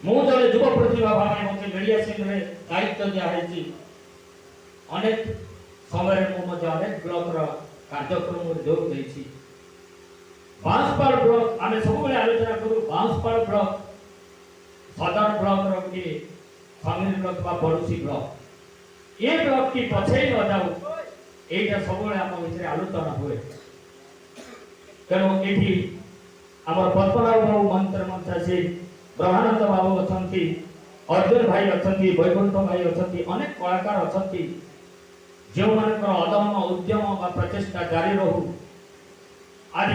मु जड़े युव प्रतिभा भाव मत मीडिया सेल रे दायित्व दिया है अनेक समय मध्य अनेक ब्लॉक कार्यक्रम जोग देछि। बांसपाड़ ब्लॉक आम सब आलोचना करूँ बांसपाड़ ब्लॉक सदर ब्लॉक रोटे फैमिली ब्लॉक बा पड़ोसी ब्लॉक ये ब्लॉक की पछे न जाऊ एटा सब आम भितर आलोचना हुए। तेणु ये आम पद्मनाभ बाबू मंत्र मंत्र से ब्रह्मानंद बाबू अच्छा अर्जुन भाई अच्छा वैकुंठ भाई अच्छा अनेक कलाकार अच्छा जो मानकर अदम्य उद्यम बा प्रचेष्टा जारी रहू। आज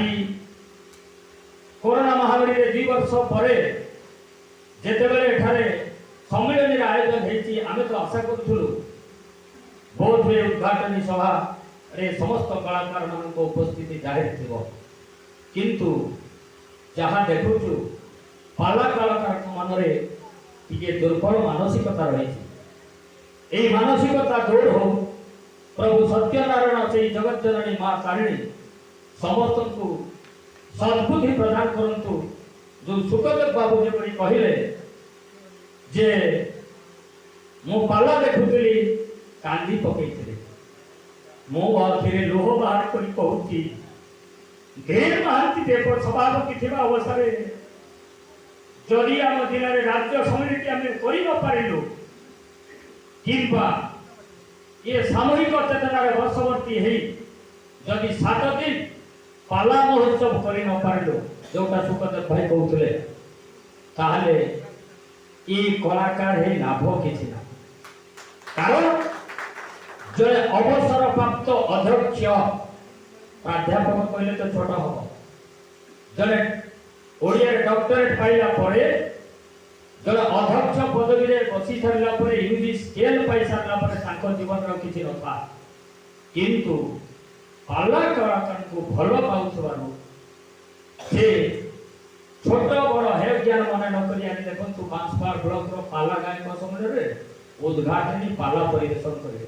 कोरोना महामारी रे 2 वर्ष परे जेतेबेले एठारे सम्मेलन आयोजन हेछि आमे तो आशा करूथुलु बहुत हुए उद्घाटन सभा रे समस्त कलाकार मान उपस्थिति जाहिर थिबो किंतु जहाँ देखुछु पाला कलाकार मन रे टिके दुर्बल मानसिकता रही एई मानसिकता दूर हो प्रभु सत्यनारायण से जगत जननी माँ तारिणी समस्त को सद्बुद्धि प्रदान करंतु। जो सुखदेव बाबू जेपरी कहले जे मो पाला देखुली कांदी पकईले मो आखिरे लोह बाहर करी कहूची घेर महांती देव सभापति थिबा अवस्था रे जदि आम जिले में राज्य समिति आम करू किंबा ये सामूहिक चेतनार वर्षवर्ती है जदि 7 दिन पाला महोत्सव कर पारू जोटा सुखदेव भाई कहते ताहले ये कलाकार है लाभ किसी ना कारण जो अवसर प्राप्त अध्यक्ष प्राध्यापक कहले तो छोटा हम जड़े ओडिया डॉक्टरेट पाइला परे जड़े अध्यक्ष पदवी रे बसी सारा पर यूजी स्केल पाई सारा पर तांको जीवन रो किछि नथा किंतु पाला कलाकार को भलो पाउथबारु से छोट बड़ हे ज्ञान मन न करी आनी देखंतु बांसपाड़ ब्लॉक रो पाला गायक समय रे उद्घाटनी पाला परिवेशन करे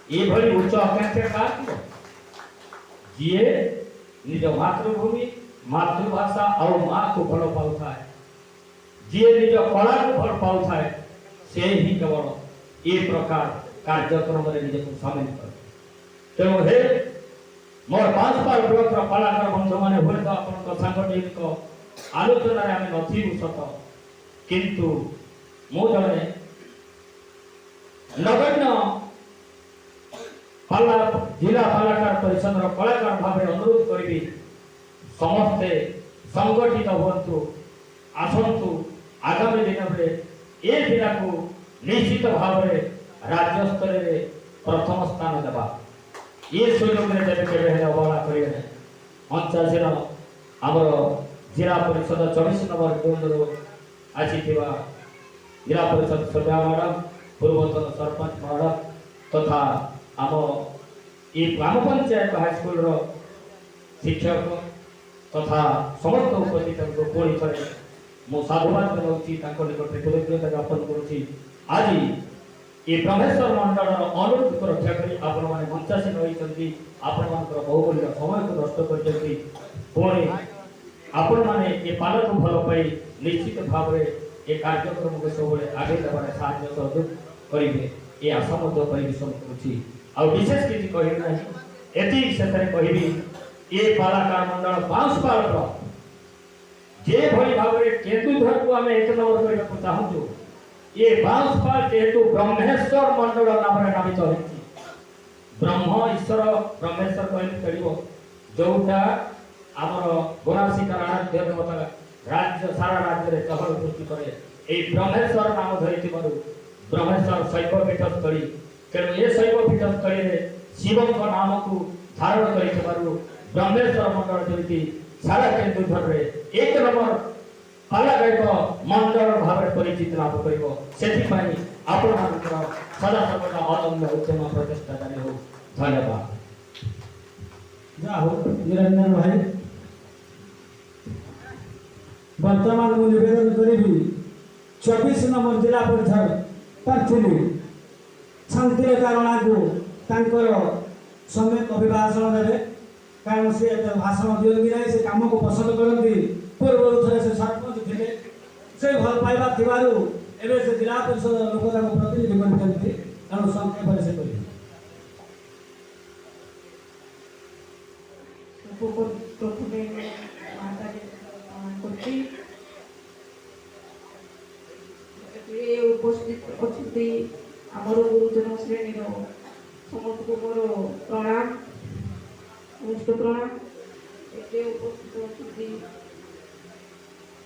ए भली उच्च आकांक्षा का जिए निज मातृभूमि मातृभाषा और माँ को भल पाउथा है जी निज कला को भल पाउथा है से ही केवल ये प्रकार कार्यक्रम रे निज को शामिल कर तेणु हे मोर बांसपाड़ ब्लॉक रो कलाकार बंधु माने हुए तो अपन सांगठनिक आलोचना रे आमे नथिबु सत किंतु मो जणे नगण्य पाला जिला कलाकार परिषद कलाकार भाव अनुरोध करी समस्ते संगठित हुंतु आसंतु आगामी दिन में ए जिला को निश्चित भाव में राज्य स्तर में प्रथम स्थान देवा ये सुयोग में जब के अवहेला करेंगे 89 आमर जिला परिषद 24 नंबर केन्द्र आसी जिला परिषद सभ्या मैडम पूर्वतन सरपंच मैडम तथा आम ये ग्राम पंचायत हाईस्कल शिक्षक तथा समस्त उपस्थित को पुणी थे मो साधुवाद जनाऊँगी निकट कृतज्ञता ज्ञापन करुँची आज ये ब्रह्मेश्वर मंडल अनुरोध को रक्षा कर आपण मैंने मंचासीन होती आपण मान बहुमूल्य समय को नष्ट कर पुणी आपण मैंने ये पाल को भल पाई निश्चित भाव में ये कार्यक्रम को सब आगे देवार साहय सहयोग करेंगे ये आशा परिवेशन करुँची आ विशेष किसी कहना एति से कहबी ये कलाकार मंडल बांसपाड़ जे भली भाव में केतुधर को आम 1 नंबर करने चाहूँ ये बांसपाड़ जेहेतु ब्रह्मेश्वर मंडल नाम नामित हो ब्रह्म ईश्वर ब्रह्मेश्वर कहले चलो जोटा आमर गोनाशिका आराध्य देवता राज्य सारा राज्य में चहल सृष्टि करे ये ब्रह्मेश्वर नाम धरी ब्रह्मेश्वर शैव पीठस्थली तेणु ये शैव पीठस्थली में शिव नाम को धारण कर ब्रह्मेश्वर मंडल जमी सारा केन्दुझर रे 1 नंबर पाला गायक मंडल भाव परिचित लाभ कर सदा सर्वदा अदम्य उद्यम प्रचेषा जारी हो धन्यवाद जा हो निरंजन भाई वर्तमान को निवेदन करी 24 नंबर जिला परिषद प्रार्थी शांतिरेखा राणा को तांकर समेत अभिभाषण देवे कारण से भाषण दिखती ना से कम को पसंद करती पूर्व थे से सरपंच थे से भल पाइबा थिबारु एबे से जिला परिषद लोक प्रतिनिधि करते तेणु संक्षेप से करी प्रथमे माता करती उपस्थित अच्छी आमर गुरुजन श्रेणी समस्त को मोर प्रणाम अनुष्ठ प्रणाम एते उपस्थित अच्छी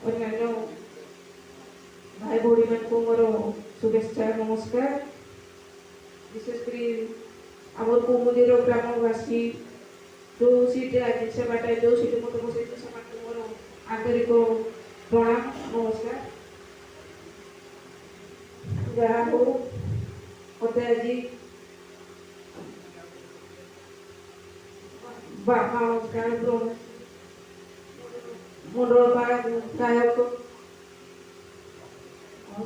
अन्य भाई भौणी मान को मोर शुभेच्छा नमस्कार विशेषकर आमर कुमुदीर ग्रामवासी जो सीट आज से बाटे जो सीट मत बसई से मोर आंतरिक प्रणाम नमस्कार जहाँ हो मत आज मंडल गायक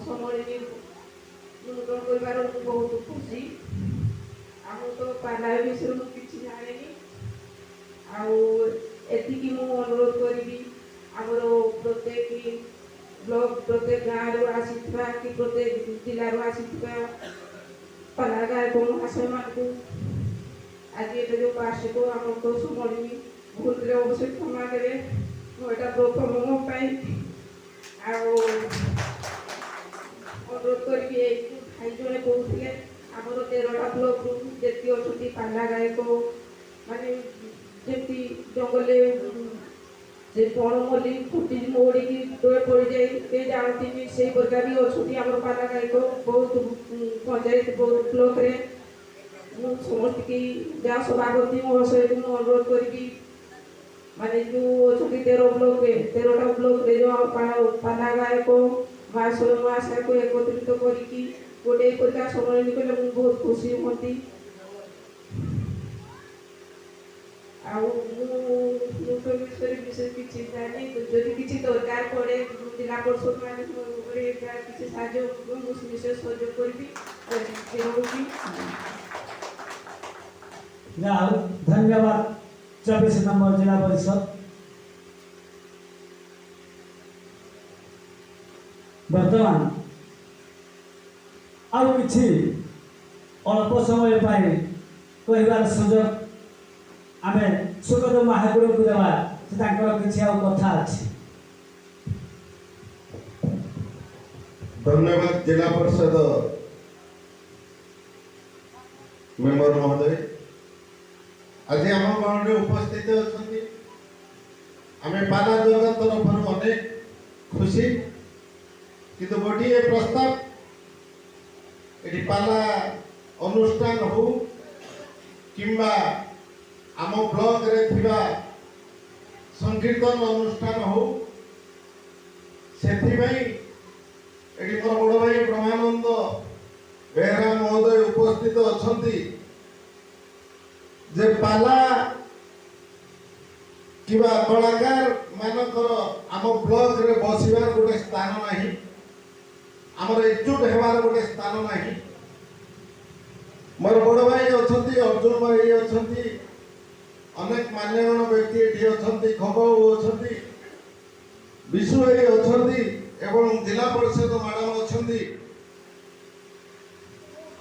समय बहुत खुशी आम ମୁଁ ତ ପାଲା ବିଷୟରେ ମୁଁ କିଛି ଜାଣିନି। ଆଉ ଏତିକି ମୁଁ ଅନୁରୋଧ କରିବି ଆମର ପ୍ରତ୍ୟେକ ବ୍ଲକ ପ୍ରତ୍ୟେକ ଗାଁରୁ ଆସିଥିବା କି ପ୍ରତ୍ୟେକ ଜିଲ୍ଲାରୁ ଆସିଥିବା ପାଲା ଗାୟକ ମହାଶୟମାନଙ୍କୁ ଆଜି ଏବେ ଯେଉଁ ବାର୍ଷିକ ଆମର ତ ସମରିନି ଭୁଲରେ ଅବଶ୍ୟ କ୍ଷମା ଦେବେ। ମୁଁ ଏଇଟା ପ୍ରଥମ ମୋ ପାଇଁ ଆଉ ଅନୁରୋଧ କରିବି ଏଇ ଯେଉଁ ଭାଇ ଜଣେ କହୁଥିଲେ ଆମର 13ଟା ବ୍ଲକରୁ ଯେତିକି ଅଛନ୍ତି ପାଲା ଗାୟକ ମାନେ ଯେମିତି ଜଙ୍ଗଲରେ ଯେ ବଣମଲ୍ଲି ଫୁଟି ମଉଡ଼ିକି ତଳେ ପଡ଼ିଯାଇ କେହି ଜାଣନ୍ତିନି ସେଇ ପ୍ରକାର ବି ଅଛନ୍ତି ଆମର ପାଲା ଗାୟକ ବହୁତ ପଞ୍ଚାୟତ ବହୁତ ବ୍ଲକରେ। ମୁଁ ସମସ୍ତଙ୍କୁ ଯାହା ସଭାପତି ମହାଶୟକୁ ମୁଁ ଅନୁରୋଧ କରିବି ମାନେ ଯେଉଁ ଅଛନ୍ତି 13ଟା ବ୍ଲକରେ ଯେଉଁ ପାଲା ଗାୟକ ମହାଶୟକୁ ଏକତ୍ରିତ କରିକି ଗୋଟେ ପ୍ରକାର ସମ୍ମିଳନୀ କଲେ ମୁଁ ବହୁତ ଖୁସି ହୁଅନ୍ତି। ଆଉ ମୁଁ ତ ବିଷୟରେ ବିଶେଷ କିଛି ଜାଣିନି। ଯଦି କିଛି ଦରକାର ପଡ଼େ ଜିଲ୍ଲା ପରିଷଦ ମାନେ କିଛି ସାହାଯ୍ୟ ମୁଁ ନିଶ୍ଚୟ ସହଯୋଗ କରିବି ରହୁଛି। ଯାହା ହଉ ଧନ୍ୟବାଦ 24 ନମ୍ବର ଜିଲ୍ଲା ପରିଷଦ। ବର୍ତ୍ତମାନ ଆଉ କିଛି ଅଳ୍ପ ସମୟ ପାଇଁ କହିବାର ସୁଯୋଗ ଆମେ ସୁଗତ ମହାଗୁରୁଙ୍କୁ ଦେବା। ସେ ତାଙ୍କର କିଛି ଆଉ କଥା ଅଛି। ଧନ୍ୟବାଦ ଜିଲ୍ଲା ପରିଷଦ ମେମ୍ବର ମହୋଦୟ। ଆଜି ଆମ ଗାଁରେ ଉପସ୍ଥିତ ଅଛନ୍ତି। ଆମେ ପାଲା ଜଗତ ତରଫରୁ ଅନେକ ଖୁସି, କିନ୍ତୁ ଗୋଟିଏ ପ୍ରସ୍ତାବ ଏଠି ପାଲା ଅନୁଷ୍ଠାନ ହଉ କିମ୍ବା ଆମ ବ୍ଲକରେ ଥିବା ସଂକୀର୍ତ୍ତନ ଅନୁଷ୍ଠାନ ହଉ, ସେଥିପାଇଁ ଏଠି ମୋର ବଡ଼ ଭାଇ ବ୍ରହ୍ମାନନ୍ଦ ବେହେରା ମହୋଦୟ ଉପସ୍ଥିତ ଅଛନ୍ତି ଯେ ପାଲା କିମ୍ବା କଳାକାର ମାନଙ୍କର ଆମ ବ୍ଲକରେ ବସିବାର ଗୋଟେ ସ୍ଥାନ ନାହିଁ, ଆମର ଏକଜୁଟ ହେବାର ଗୋଟେ ସ୍ଥାନ ନାହିଁ। ମୋର ବଡ଼ ଭାଇ ଅଛନ୍ତି, ଅର୍ଜୁନ ଭାଇ ଅଛନ୍ତି, ଅନେକ ମାନ୍ୟଗଣ୍ୟ ବ୍ୟକ୍ତି ଏଠି ଅଛନ୍ତି, ଖଗବାବୁ ଅଛନ୍ତି, ବିଶୁ ଭାଇ ଅଛନ୍ତି ଏବଂ ଜିଲ୍ଲା ପରିଷଦ ମ୍ୟାଡାମ ଅଛନ୍ତି।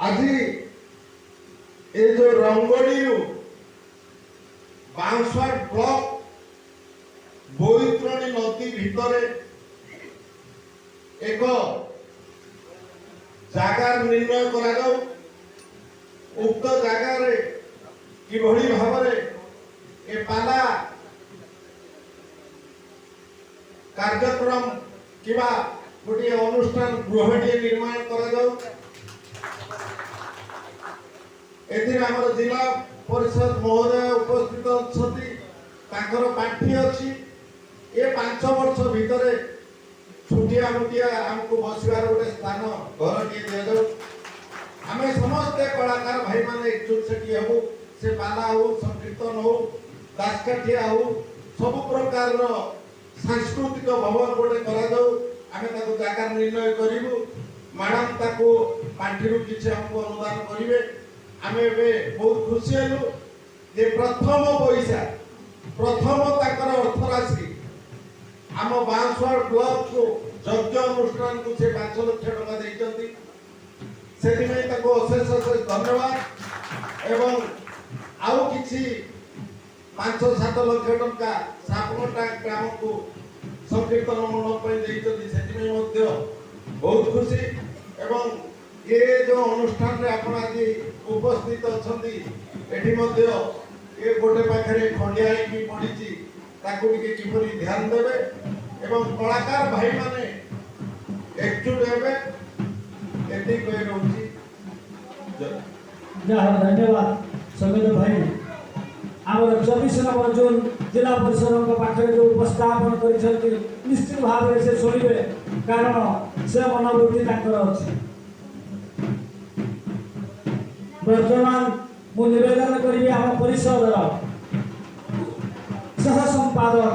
ଆଜି ଏ ଯୋଉ ରଙ୍ଗଡିରୁ ବାଂଶୱାର ବ୍ଲକ ବୋଇତ୍ରଣୀ ନଦୀ ଭିତରେ ଏକ ଜାଗା ନିର୍ଣ୍ଣୟ କରାଯାଉ, ଉକ୍ତ ଜାଗାରେ କିଭଳି ଭାବରେ ଏ ପାଲା କାର୍ଯ୍ୟକ୍ରମ କିମ୍ବା ଗୋଟିଏ ଅନୁଷ୍ଠାନ ଗୃହଟିଏ ନିର୍ମାଣ କରାଯାଉ। ଏଥିରେ ଆମର ଜିଲ୍ଲା ପରିଷଦ ମହୋଦୟ ଉପସ୍ଥିତ ଅଛନ୍ତି। ତାଙ୍କର ପାଣ୍ଠି ଅଛି। ଏ 5 ବର୍ଷ ଭିତରେ ଛୁଟିଆ ମୁଟିଆ ଆମକୁ ବସିବାର ଗୋଟେ ସ୍ଥାନ ଘରଟିଏ ଦିଆଯାଉ। ଆମେ ସମସ୍ତେ କଳାକାର ଭାଇମାନେ ଏକଜୁଟ ସେଠି ହେବୁ। ସେ ପାଲା ହଉ, ସଂକୀର୍ତ୍ତନ ହଉ, ଦାସକାଠିଆ ହଉ, ସବୁ ପ୍ରକାରର ସାଂସ୍କୃତିକ ଭବନ ଗୋଟେ କରାଯାଉ। ଆମେ ତାକୁ ଜାଗା ନିର୍ଣ୍ଣୟ କରିବୁ। ମ୍ୟାଡାମ ତାକୁ ପାଣ୍ଠିରୁ କିଛି ଆମକୁ ଅନୁଦାନ କରିବେ। ଆମେ ଏବେ ବହୁତ ଖୁସି ହେଲୁ ଯେ ପ୍ରଥମ ପଇସା, ପ୍ରଥମ ତାଙ୍କର ଅର୍ଥ ରାଶି ଆମ ବାଂଶୱାର ବ୍ଲକକୁ ଯଜ୍ଞ ଅନୁଷ୍ଠାନକୁ ସେ 5 ଲକ୍ଷ ଟଙ୍କା ଦେଇଛନ୍ତି। ସେଥିପାଇଁ ତାକୁ ଅଶେଷ ଅଶେଷ ଧନ୍ୟବାଦ। ଏବଂ ଆଉ କିଛି 5-7 ଲକ୍ଷ ଟଙ୍କା ସାପକଟା ଗ୍ରାମକୁ ସଂକୀର୍ତ୍ତନ ମଣ୍ଡପ ପାଇଁ ଦେଇଛନ୍ତି। ସେଥିପାଇଁ ମଧ୍ୟ ବହୁତ ଖୁସି। ଏବଂ ଏ ଯେଉଁ ଅନୁଷ୍ଠାନରେ ଆପଣ ଆଜି ଉପସ୍ଥିତ ଅଛନ୍ତି, ଏଠି ମଧ୍ୟ ଏ ଗୋଟେ ପାଖରେ ଖଣ୍ଡିଆ ହେଇକି ପଡ଼ିଛି, ତାକୁ ଟିକେ କିପରି ଧ୍ୟାନ ଦେବେ ଏବଂ କଳାକାର ଭାଇମାନେ ଏକଜୁଟ ହେବେ, ଏତିକି କହି ରହୁଛି। ଯାହା ହଉ ଧନ୍ୟବାଦ ସଙ୍ଗୀତ ଭାଇ। ଆମର 24 ନମ୍ବର ଜୁନ୍ ଜିଲ୍ଲା ପରିଷଦଙ୍କ ପାଖରେ ଯେଉଁ ଉପସ୍ଥାପନ କରିଛନ୍ତି ନିଶ୍ଚିତ ଭାବରେ ସେ ଶୁଣିବେ, କାରଣ ସେ ମନୋବୃତ୍ତି ତାଙ୍କର ଅଛି। ବର୍ତ୍ତମାନ ମୁଁ ନିବେଦନ କରିବି ଆମ ପରିଷଦର ସହ ସମ୍ପାଦକ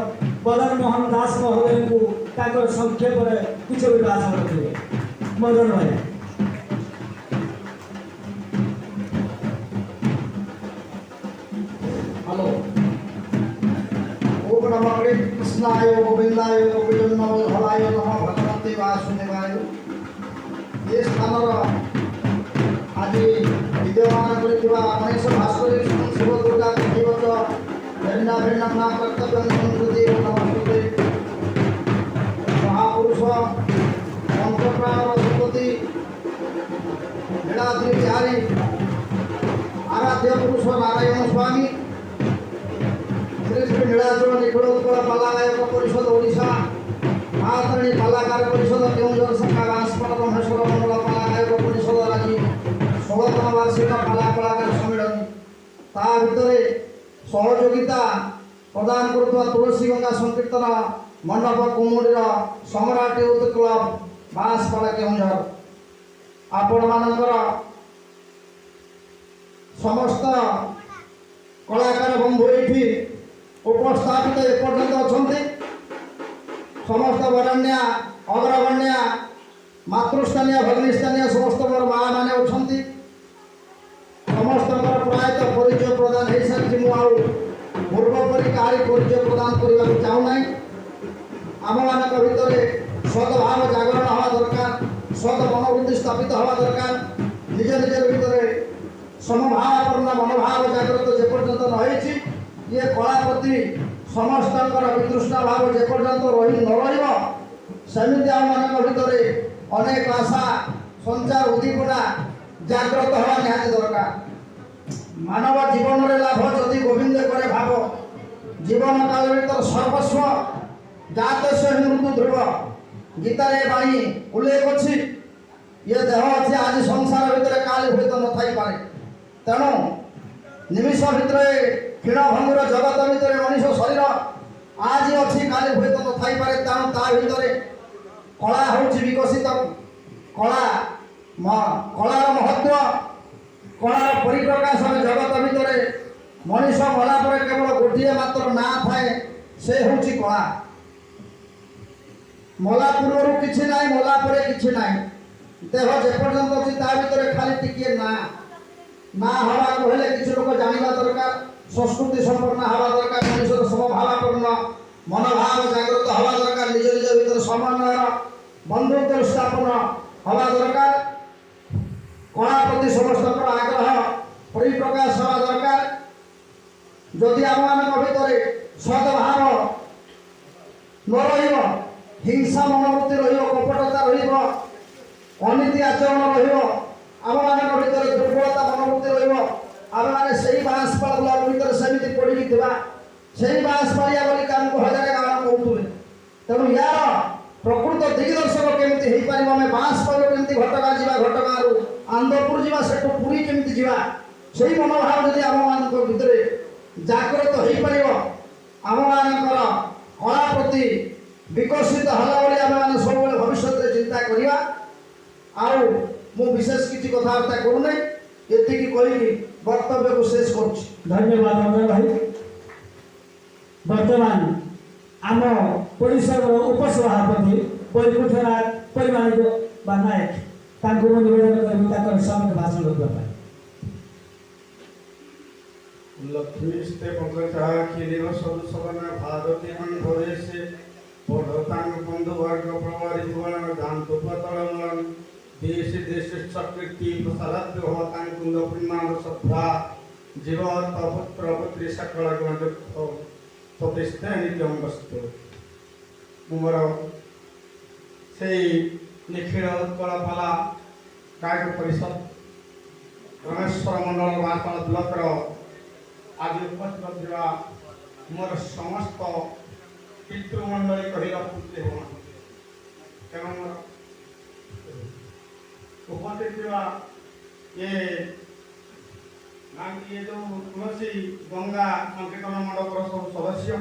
ମଦନ ମୋହନ ଦାସ ମହୋଦୟଙ୍କୁ ତାଙ୍କର ସଂକ୍ଷେପରେ କିଛି ଭାଷଣ ରଖିବେ। ମଦନ ଭାଇ। हरे कृष्णाय गोविंदाय गोविंदनाय नमः भगवते वासुदेवाय। ये स्थानर आज विद्यमान करथिबा महेश भास्कर शिव दुर्गा देवत भिन्न भिन्न नाम कर्तव्य संस्कृति नमस्ते। महापुरुष पंचप्राण रघुपति लीलाद्रि बिहारी आराध्य पुरुष नारायण स्वामी श्री श्री नीलाचल निखिलोत्कल पालागायक परिषद ओडिशा महातरणी पालागार परिषद केउंझर शाखा बांसपाड़ ब्रह्मेश्वर मंडल पालागायक परिषद आज 16तम वार्षिक पाला कलाकार सम्मेलन ता भितरे सहयोगिता प्रदान करुवा तुलसी गंगा संकीर्तन मंडप कुमुडीर सम्राट यूथ क्लब बांसपाड़ केउंझर आपण मानकर समस्त कलाकार बंधु ये उपस्थापित एपर्यंत अच्छा समस्त बरण्या अग्रगण्या मातृस्थानीय भगिनीस्थानीय समस्त मोर माँ मैंने अच्छा समस्त प्रायतः परिचय प्रदान हो सारी पूर्वपरी कहारी परिचय प्रदान करने को चाहूना आम मान भितर सद्भाव जागरण हवा दरकार सद मनोवृत्ति स्थापित हवा दरकार निज निज भितर समभावपूर्ण मनोभाव जागृत जेपर्यंत रही ये कला प्रति समस्त वितृष्णा भाव जेपर्यंत रही न रही आम मान भितर अनेक आशा संचार उद्दीपना जागृत हवा निहाती दरकार। मानव जीवन में लाभ जदि गोविंद करे भाव जीवन काल भर सर्वस्व जात से मृत्यु ध्रुव गीतार बाणी उल्लेख अच्छी ये देह अच्छी आज संसार भितर काली हुए तो न थी पारे तेणु निमिष भितर क्षीण भंगुर जगत भितर मनीष शरीर आज अच्छी काली हुए तो न थी पारे तेणु ता भितर कला हूँ विकसित कला कलार महत्व कलार परिप्रकाश जगत भितर मनीष मला पर केवल गोटे मात्र ना थाए से हूँ कला मला पूर्व किसी ना मला पर किसी ना देह जेपर्यंत अच्छी ता भितर खाली टिके ना हवा कहले किसी लोग जाना दरकार संस्कृति संपन्न हवा दरकार मनुष्य समभावपूर्ण मनोभाव जागृत हवा दरकार निज निज भर समन्वय बंधुत्व स्थापन हवा दरकार कला प्रति समस्त आग्रह परिप्रकाश हवा दरकार जदि आम मान भर सद्भाव न हिंसा मनोवृत्ति रपटता रनीति आचरण रम मान भर दुर्बलता मनोवृत्ति रमें से बांसपाड़ ब्लक भर सेमती पड़ी से बांसपाड़िया बोली आमको हजार गाँव कहते तेणु यार प्रकृत दिग्दर्शक केमती हो पार आम बांसपाड़ केमती घटगाँ जा घटगाँ आंदपुर जा से पुरी केमती जा से मनोभाव जब आम मान भर जागृत हो पार आम मानकर कला प्रति विकसित है आम सब भविष्य चिंता करवा आउ मु विशेष किसी कथबार्ता करूना ये कही वक्तव्य को शेष कर धन्यवाद अमर भाई। वर्तमान आम परिसर उपसभापति परिकुठनाथ परिमाणिक नायक निवेदन कर समय भाषण रखा लक्ष्मी पंकजा सदुसवन भारती धरे से पढ़तांग बंधु वर्ग प्रवारी भुवन दांत पतलमन देश देश चक्रिति प्रसारत होतांग कुंद परिमाण सभा जीव तपुत्र पुत्री सकल गण प्रतिष्ठा नित्यम वस्तु मोर से निखिल उत्कल पाला गायक परिषद रमेश्वर मंडल बांसपाड़ ब्लकर आज उपस्थित था मोर समस्त पितृमंडली कहला पूर्ति हो तेणु उपस्थित ये जो तुलसी गंगा संकीर्तन मंडपर सब सदस्य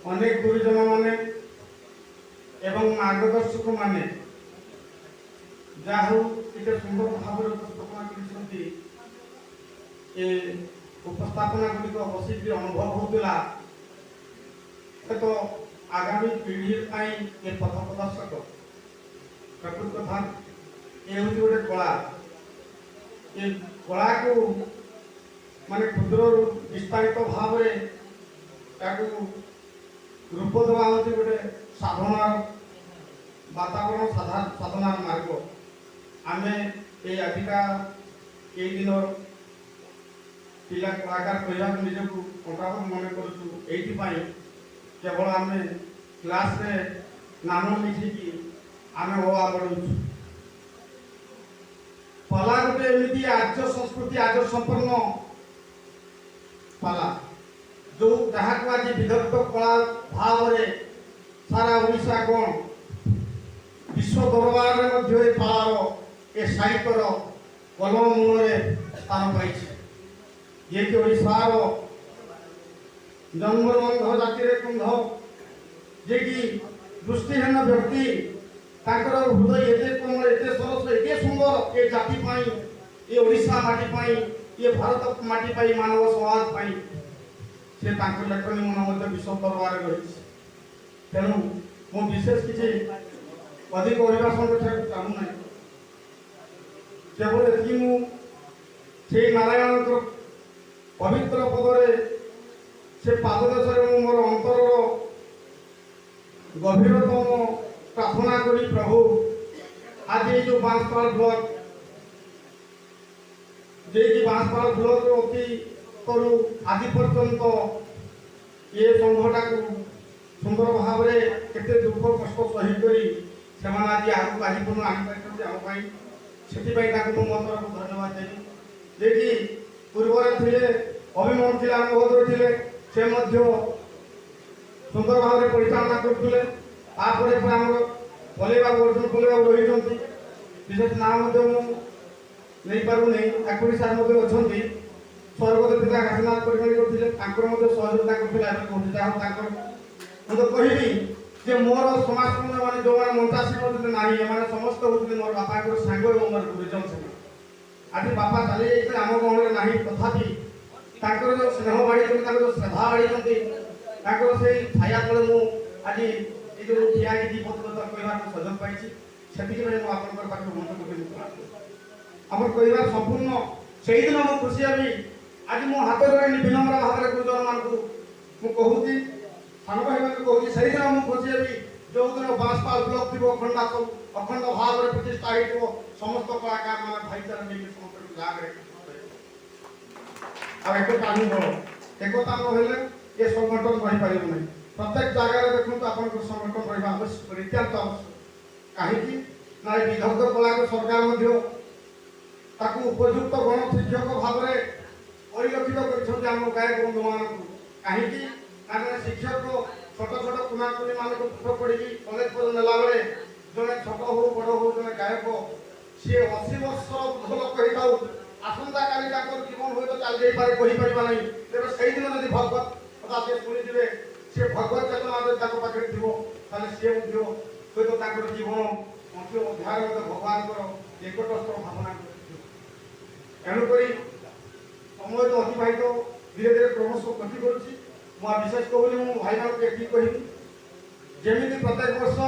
अनेक गुरुजन माने एवं मार्गदर्शक माने जाहु इते सुंदर भाव उपस्थापना करछंती ए उपस्थापना गुड़िक बसिक अनुभव होता तो आगामी पीढ़ी ये पथ प्रदर्शक प्रकृत कथा ये हूँ गोटे कला ये कला को माने क्षुद्र विस्तारित भाव ତାକୁ ରୂପ ଦେବା ହେଉଛି ଗୋଟେ ସାଧନାର ବାତାବରଣ ସାଧନାର ମାର୍ଗ। ଆମେ এই ଆଜିକା এই ଦିନର ପିଲା କଳାକାର କହିବାକୁ ନିଜକୁ ଅଣ୍ଟାଭର ମନେ କରୁଛୁ। ଏଇଥିପାଇଁ କେବଳ ଆମେ କ୍ଲାସରେ ନାମ ଲେଖିକି ଆମେ ଓ ଆ ପଢ଼ୁଛୁ। ପାଲା ଗୋଟେ ଏମିତି ଆର୍ଯ୍ୟ ସଂସ୍କୃତି ଆର୍ଯ୍ୟ ସମ୍ପନ୍ନ ପାଲା ଯେଉଁ ଯାହାକୁ ଆଜି ବିଦଗ୍ଧ କଳା ଭାବରେ ସାରା ଓଡ଼ିଶା କ'ଣ ବିଶ୍ୱ ଦରବାରରେ ମଧ୍ୟ ଏ ପାଲାର ଏ ସାହିତ୍ୟର କଲମ ମୂଳରେ ସ୍ଥାନ ପାଇଛି। ଯିଏକି ଓଡ଼ିଶାର ଜନ୍ମବନ୍ଧ ଜାତିରେ କୁନ୍ଧ, ଯିଏକି ଦୃଷ୍ଟିହୀନ ବ୍ୟକ୍ତି ତାଙ୍କର ହୃଦୟ ଏତେ କୋମଳ ଏତେ ସରସ ଏତେ ସୁନ୍ଦର ଏ ଜାତି ପାଇଁ ଏ ଓଡ଼ିଶା ମାଟି ପାଇଁ ଏ ଭାରତ ମାଟି ପାଇଁ ମାନବ ସମାଜ ପାଇଁ ସେ ତାଙ୍କ ଲେଖନୀ ମନ ମଧ୍ୟ ବିଶ୍ୱ ଦରବାରରେ ରହିଛି। ତେଣୁ ମୁଁ ବିଶେଷ କିଛି ଅଧିକ ଅଭିଭାଷଣ କରିବାକୁ ଚାହୁଁନାହିଁ। କେବଳ ଏତିକି ମୁଁ ସେଇ ନାରାୟଣଙ୍କର ପବିତ୍ର ପଦରେ ସେ ପାଦ ଦେଶରେ ମୁଁ ମୋର ଅନ୍ତରର ଗଭୀରତମ ପ୍ରାର୍ଥନା କରି ପ୍ରଭୁ ଆଜି ଏଇ ଯେଉଁ ବାଂଶପାଳ ବ୍ଲକ ଯିଏକି ବାଂଶପାଳ ବ୍ଲକର ଅତି କରୁ ଆଜି ପର୍ଯ୍ୟନ୍ତ ଏ ସଂଘଟାକୁ ସୁନ୍ଦର ଭାବରେ କେତେ ଦୁଃଖ କଷ୍ଟ ସହି କରି ସେମାନେ ଆଜି ଆଗକୁ ଆଜି ପର୍ଯ୍ୟନ୍ତ ଆଣିପାରିଛନ୍ତି ଆମ ପାଇଁ। ସେଥିପାଇଁ ତାଙ୍କୁ ମୁଁ ମୋ ତରଫରୁ ଧନ୍ୟବାଦ ଦେବି। ଯିଏକି ପୂର୍ବରେ ଥିଲେ ଅଭିମନ୍ୟୁ ଥିଲେ ଆମ ମହୋଦୟ ଥିଲେ, ସେ ମଧ୍ୟ ସୁନ୍ଦର ଭାବରେ ପରିଚାଳନା କରୁଥିଲେ। ତାପରେ ଆମର ପଲେଇବାବୁ ଅର୍ଜୁନ ପଲେଇବାବୁ ରହିଛନ୍ତି, ବିଶେଷ ନାଁ ମଧ୍ୟ ମୁଁ ନେଇପାରୁନି। କାକୁଡ଼ି ସାର୍ ମଧ୍ୟ ଅଛନ୍ତି, ସ୍ୱର୍ଗତ ପିତା କାଶୀନାଥ ପରିମାଣ କରିଥିଲେ, ତାଙ୍କର ମଧ୍ୟ ସହଯୋଗିତା କରିଥିଲେ। ଏବେ କହୁଛି ଯାହା ହଉ ତାଙ୍କର ମୁଁ ତ କହିବି ଯେ ମୋର ସମାଜକର୍ମୀ ମାନେ ଯେଉଁମାନେ ମଞ୍ଚାସୀନ ହେଉଛନ୍ତି ନାହିଁ, ଏମାନେ ସମସ୍ତେ ହେଉଛନ୍ତି ମୋର ବାପାଙ୍କର ସାଙ୍ଗ ଏବଂ ମୋର ଗୁରୁଜନ ସେମାନେ। ଆଜି ବାପା ଚାଲି ଯାଇଥିଲେ ଆମ ଗହଣରେ ନାହିଁ, ତଥାପି ତାଙ୍କର ଯେଉଁ ସ୍ନେହ ବାଢ଼ିଛନ୍ତି, ତାଙ୍କର ଯେଉଁ ଶ୍ରଦ୍ଧା ବାଢ଼ିଛନ୍ତି, ତାଙ୍କର ସେଇ ଛାୟା ତଳେ ମୁଁ ଆଜି ଏ ଯେଉଁ ଠିଆ ହେଇକି ଦି ପଦ କହିବାକୁ ସୁଯୋଗ ପାଇଛି। ସେଥିପାଇଁ ମୁଁ ଆପଣଙ୍କର ପାଖରେ ମନ କରି ଆମର କହିବାର ସମ୍ପୂର୍ଣ୍ଣ ସେଇଦିନ ମୁଁ ଖୁସି ହେବି। ଆଜି ମୁଁ ହାତ ଧରି ବିନମ୍ର ଭାବରେ ଗୁରୁଜନମାନଙ୍କୁ ମୁଁ କହୁଛି, ସାନ ଭାଇମାନଙ୍କୁ କହୁଛି, ସେଇଦିନ ମୁଁ ଖୁସି ହେବି ଯେଉଁଦିନ ବାଂଶପାଳ ବ୍ଲକ ଥିବ ଅଖଣ୍ଡ ଭାବରେ ପ୍ରତିଷ୍ଠା ହେଇଥିବ। ସମସ୍ତ କଳାକାର ମାନେ ଭାଇଚାରା ନେଇକି ସମସ୍ତଙ୍କୁ ଜାଗାରେ ଆଉ ଏକତା ହିଁ ବଳ। ଏକତା ନ ହେଲେ ଏ ସଂଗଠନ ରହିପାରିବ ନାହିଁ। ପ୍ରତ୍ୟେକ ଜାଗାରେ ଦେଖନ୍ତୁ ଆପଣଙ୍କର ସଂଗଠନ ରହିବା ଆବଶ୍ୟକ, ନିତ୍ୟାନ୍ତ ଆବଶ୍ୟକ। କାହିଁକି ନା ଏ ବିଦଗ୍ଧ କଳାକୁ ସରକାର ମଧ୍ୟ ତାକୁ ଉପଯୁକ୍ତ ଗଣ ଶିକ୍ଷକ ଭାବରେ ପରିଲକ୍ଷିତ କରିଛନ୍ତି ଆମ ଗାୟକ ବନ୍ଧୁମାନଙ୍କୁ। କାହିଁକି ନା ଜଣେ ଶିକ୍ଷକ ଛୋଟ ଛୋଟ କୁମାକୁନି ମାନଙ୍କୁ ପାଠ ପଢ଼ିକି କଲେଜ ପର୍ଯ୍ୟନ୍ତ ନେଲାବେଳେ ଜଣେ ଛୋଟ ହଉ ବଡ଼ ହଉ ଜଣେ ଗାୟକ ସିଏ 80 ବର୍ଷ ବୃଦ୍ଧ ଲୋକ ହେଇଥାଉ, ଆସନ୍ତାକାଲି ତାଙ୍କର ଜୀବନ ହୁଏତ ଚାଲି ଯାଇପାରେ, କହିପାରିବା ନାହିଁ। ତେବେ ସେଇଦିନ ଯଦି ଭଗବତ କଥା ସେ ଶୁଣିଥିବେ, ସେ ଭଗବତ ଚେତନା ଯଦି ତାଙ୍କ ପାଖରେ ଥିବ, ତାହେଲେ ସିଏ ମଧ୍ୟ ହୁଏତ ତାଙ୍କର ଜୀବନ ଅନ୍ତିମ ଅଧ୍ୟାୟରେ ମଧ୍ୟ ଭଗବାନଙ୍କର ନିକଟସ୍ଥ ଭାବନା କରିଥିବ। ତେଣୁକରି ସମୟ ତ ଅତିବାହିତ ଧୀରେ ଧୀରେ କ୍ରମଶଃ ଗତି କରୁଛି। ମୁଁ ବିଶେଷ କହୁନି, ମୁଁ ଭାଇମାନଙ୍କୁ ଏତିକି କହିବି ଯେମିତି ପ୍ରତ୍ୟେକ ବର୍ଷ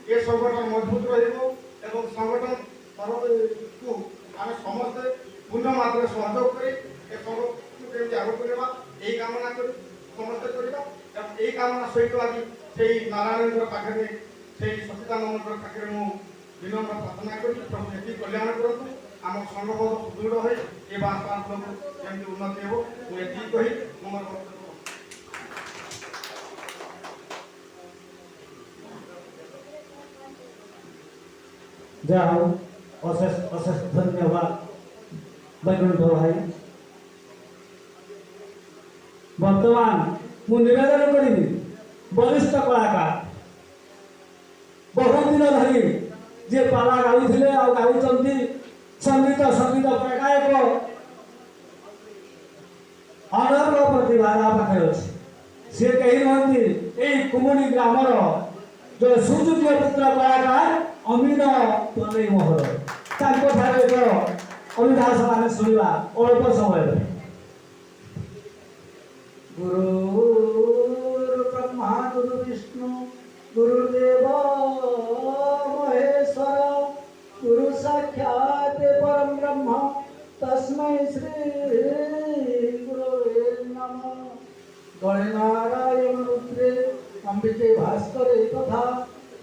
ଏ ସଂଗଠନ ମଜବୁତ ରହିବ ଏବଂ ସଂଗଠନ ତରଫକୁ ଆମେ ସମସ୍ତେ ପୂର୍ଣ୍ଣ ମାତ୍ରାରେ ସହଯୋଗ କରି ଏ ସଂଗଠନକୁ କେମିତି ଆଗକୁ ନେବା ଏହି କାମନା କରି ସମସ୍ତେ କରିବା। ଏବଂ ଏହି କାମନା ସହିତ ଆଜି ସେଇ ନାରାୟଣଙ୍କର ପାଖରେ ସେଇ ସଚିଦାନନ୍ଦଙ୍କର ପାଖରେ ମୁଁ ବିନମ୍ର ପ୍ରାର୍ଥନା କରି ପ୍ରଭୁ ଏତିକି କଲ୍ୟାଣ କରନ୍ତୁ। ଆମ ସଂଘବଦ୍ଧ ସୁଦୃଢ଼ ହୋଇ ଏ ବାଂଶପାଳ କେମିତି ଉନ୍ନତି ହେବ, ମୁଁ ଏତିକି କହି ମୁଁ ମୋର ଯାହା ହଉ ଅଶେଷ ଅଶେଷ ଧନ୍ୟବାଦ ବୈକୁଣ୍ଠ ଭାଇ। ବର୍ତ୍ତମାନ ମୁଁ ନିବେଦନ କରିବି ବରିଷ୍ଠ କଳାକାର ବହୁ ଦିନ ଧରି ଯିଏ ପାଲା ଗାଉଥିଲେ ଆଉ ଗାଉଛନ୍ତି, ସଙ୍ଗୀତ ଗାୟକ ଅନର୍ଗ ପ୍ରତିଭା ତା ପାଖରେ ଅଛି। ସିଏ କେହି ନୁହନ୍ତି, ଏଇ କୁମୁଡ଼ି ଗ୍ରାମର जो सुजुकीय पुत्र कलाकार अमीन तोलई महोदय। ठारे एक अभिभाषण आम शुणा अल्प समय। गुरु ब्रह्मा गुरु विष्णु गुरुदेव महेश्वर गुरु साक्षात परम ब्रह्म तस्मै श्री गुरुवे नमः। गणे नारायण रुद्रे अंबिके भास्करे तथा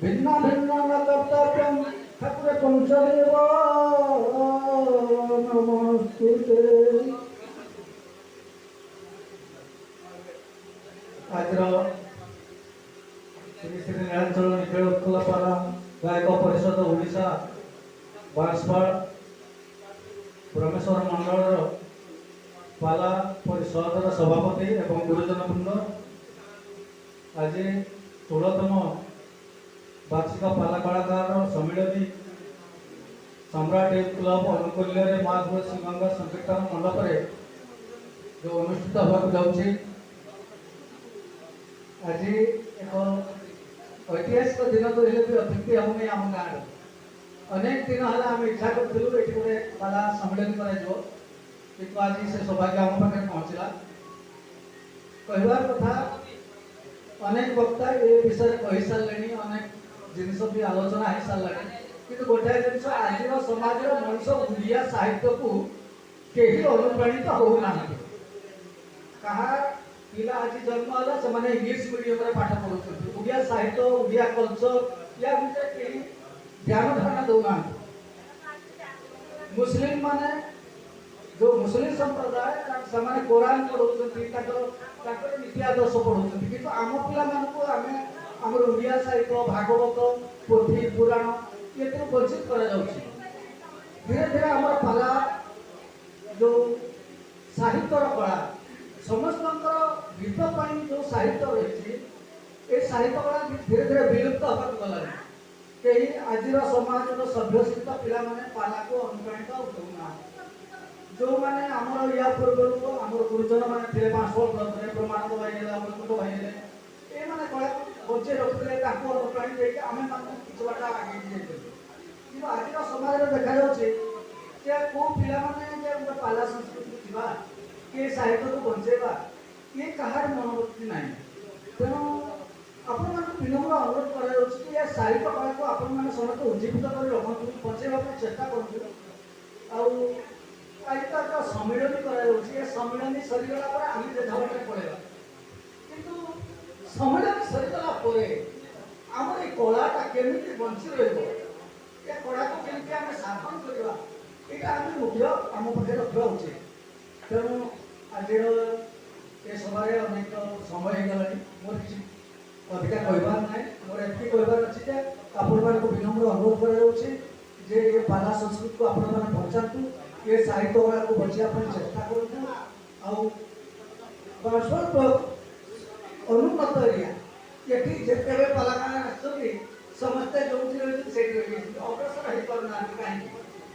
भिन्ना भिन्ना न कर्तव्यम ठाकुर पंचदेव नमस्ते। आज श्री श्री नीलाचल निखिल उत्कल पाला गायक परिषद ओडिशा बांसवाड़ ब्रह्मेश्वर मंडल पाला परिषद सभापति एवं गुरुजन वृंद आज 16तम वार्षिक पाला कलाकार सम्मिलनी सम्राट यूथ क्लब अनुकूल्य माँ श्री गंगा संकीर्तन मंडप जो अनुष्ठित होगा जाऊँगी आज एक ऐतिहासिक दिन तो हेल्ले भी अतिथि होनी आम गाँव अनेक दिन है आम इच्छा करूँ ये गोटे पाला सम्मिलन कर आज से सौभाग्य आम पाखे पहुँचला कहबार कथा अनेक वक्ता ये विषय कही सारे अनेक जिनस भी आलोचना हो सारा कि गोटाए जिन आज समाज मनुष्य ओडिया साहित्य को कहीं अनुप्राणित होना क्या पिला आज जन्म है से इंग्लीश मीडियम में पाठ पढ़ुं ओडिया साहित्य ओडिया कल्चर या विषय कहीं ध्यान धारणा दौना मुस्लिम माने जो मुस्लिम संप्रदाय से कुरान पढ़ाऊँ नीति आदर्श पढ़ाऊँ कि आम पिला आम ओडिया साहित्य भागवत पोथी पुराण ये वंचित करा धीरे धीरे आम पाला जो साहित्य कला समस्त गीत जो साहित्य रही ये साहित्य कला धीरे धीरे विलुप्त होगा गला कहीं आज समाज सभ्यशीत पिला पाला को अनुप्राणित होना जो मैंने आमर या पूर्व आम गुरुजन मैंने बांसवाड़ ब्लक में प्रमाणित भाई अमृत भाई ये मैंने कला बचे रखुले अनुप्राणित आम किसी बाट आगे कि आज समाज में देखा जा कौ पिला पाला संस्कृति को कि साहित्य को बचेगा ये कहार मनोवृत्ति ना तेणु आपण विनम्र अनुरोध कर साहित्य कला को आपण मैंने समस्त उज्जीवित कर रखु बचेगा चेष्टा करूँ आज सम्मिलन कर सम्मिलन सरीगला आम जेझा पड़ेगा किंतु सम्मिलन सरीगला आम ये कलाटा केमी बंची रही कला को केमी आम स्थापन करवा यहाँ आम मुख्य आम पाखे रखा उचित तेणु आज ये सभा अनेक समय होगा मोर किसी अधिका कहबार ना मोर एति कहबार अच्छे आपण मान विनम्र अनुरोध कर पाला संस्कृति को आपण मैंने बचातु ये साहित्य कला को बचाई चेष्टा करूँ बांसवाड़ अनुन्नत एरिया ये जिते पालाकार आसते समस्ते जो रही अग्रसर हो पाना कहीं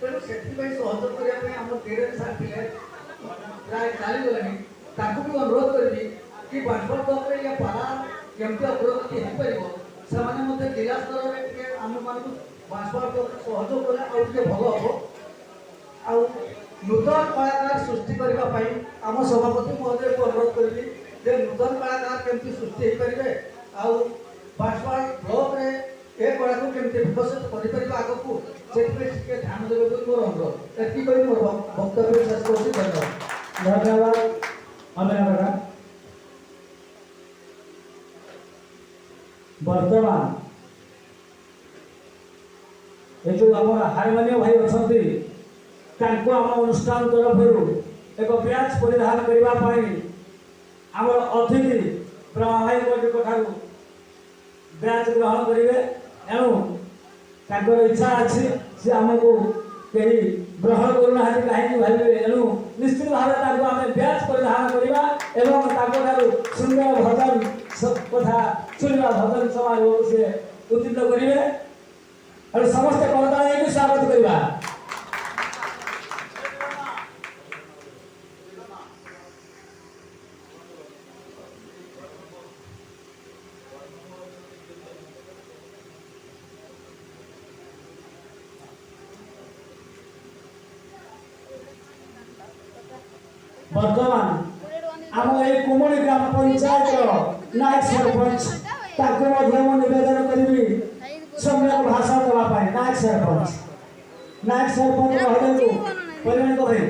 तेणु से सहयोग करने आम धीरे सार पिले प्राय चलीगले भी अनुरोध करी कि बांसवाड़ ब्लॉक में ये पाला केमती अग्रगति हो पार से जिला स्तर में आम मान बांसवाड़ ब्लॉक सहयोग कले भल हम आ नूतन कलाकार सृष्टि करने आम सभापति महोदय को अनुरोध करी जे नूतन कलाकार केमती सृष्टि हो पारे आ बांसवाड़ ब्लॉक में ये कला को केमती विकसित कर आग को ध्यान देवे मोर अनुरोध एति मोर वक्तव्य शेष कर धन्यवाद। धन्यवाद अमेरिका वर्तमान ये जो आम हारमोनियम भाई अच्छा आम अनुष्ठान तरफ एक ब्याज परिधान करने आम अतिथि ब्रह्मा भाई ठार ब्याज ग्रहण करेंगे एणु इच्छा अच्छी से आमको कहीं ग्रहण करना कहीं भावे एणु निश्चित भाव आम ब्याज परिधान करवा सुंदर भजन कथा सुनवा भजन समारोह से उत्तीर्ण करेंगे समस्त करदान स्वागत करवा। वर्तमान आम ये कुमड़ी ग्राम पंचायत नायक सरपंच निवेदन करी सम्यक भाषा देवाई नायक सरपंच महोदय को परिगणित भाई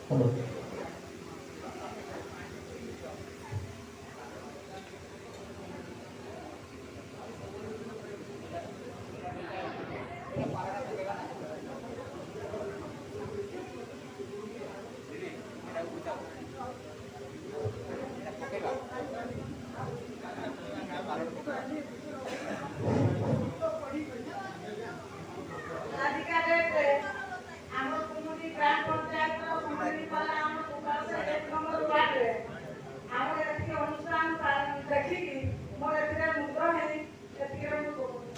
ଆଜିକା ଡେଟ୍ରେ ଆମ କୁମୁଦି ଗ୍ରାମ ପଞ୍ଚାୟତର କୁମୁଦିପାଲା ଆମ ସୁବାସ 1 ନମ୍ବର ୱାର୍ଡରେ ଆମର ଏତିକି ଅନୁଷ୍ଠାନ ଦେଖିକି ମୋର ଏଥିରେ ମୁଗ୍ଧ ହେଇ ଏତିକିରେ ମୁଁ କହୁଛି।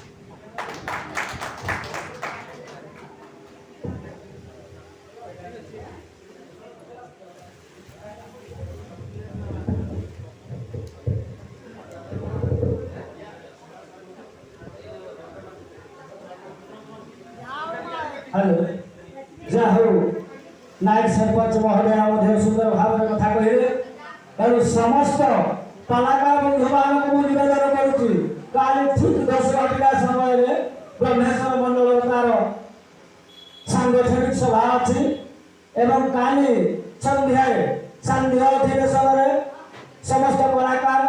हेलो जा हो नायक सरपंच महोदय मध्य सुंदर भाव कथा कहले और समस्त कलाकार बंधु मान को निवेदन करूची काली ठीक 10 घंटा समय रे ब्रह्मेश्वर मंडल तार सांगठनिक सभा अछि एवं काली संध्या अधिवेशन रे समस्त कलाकार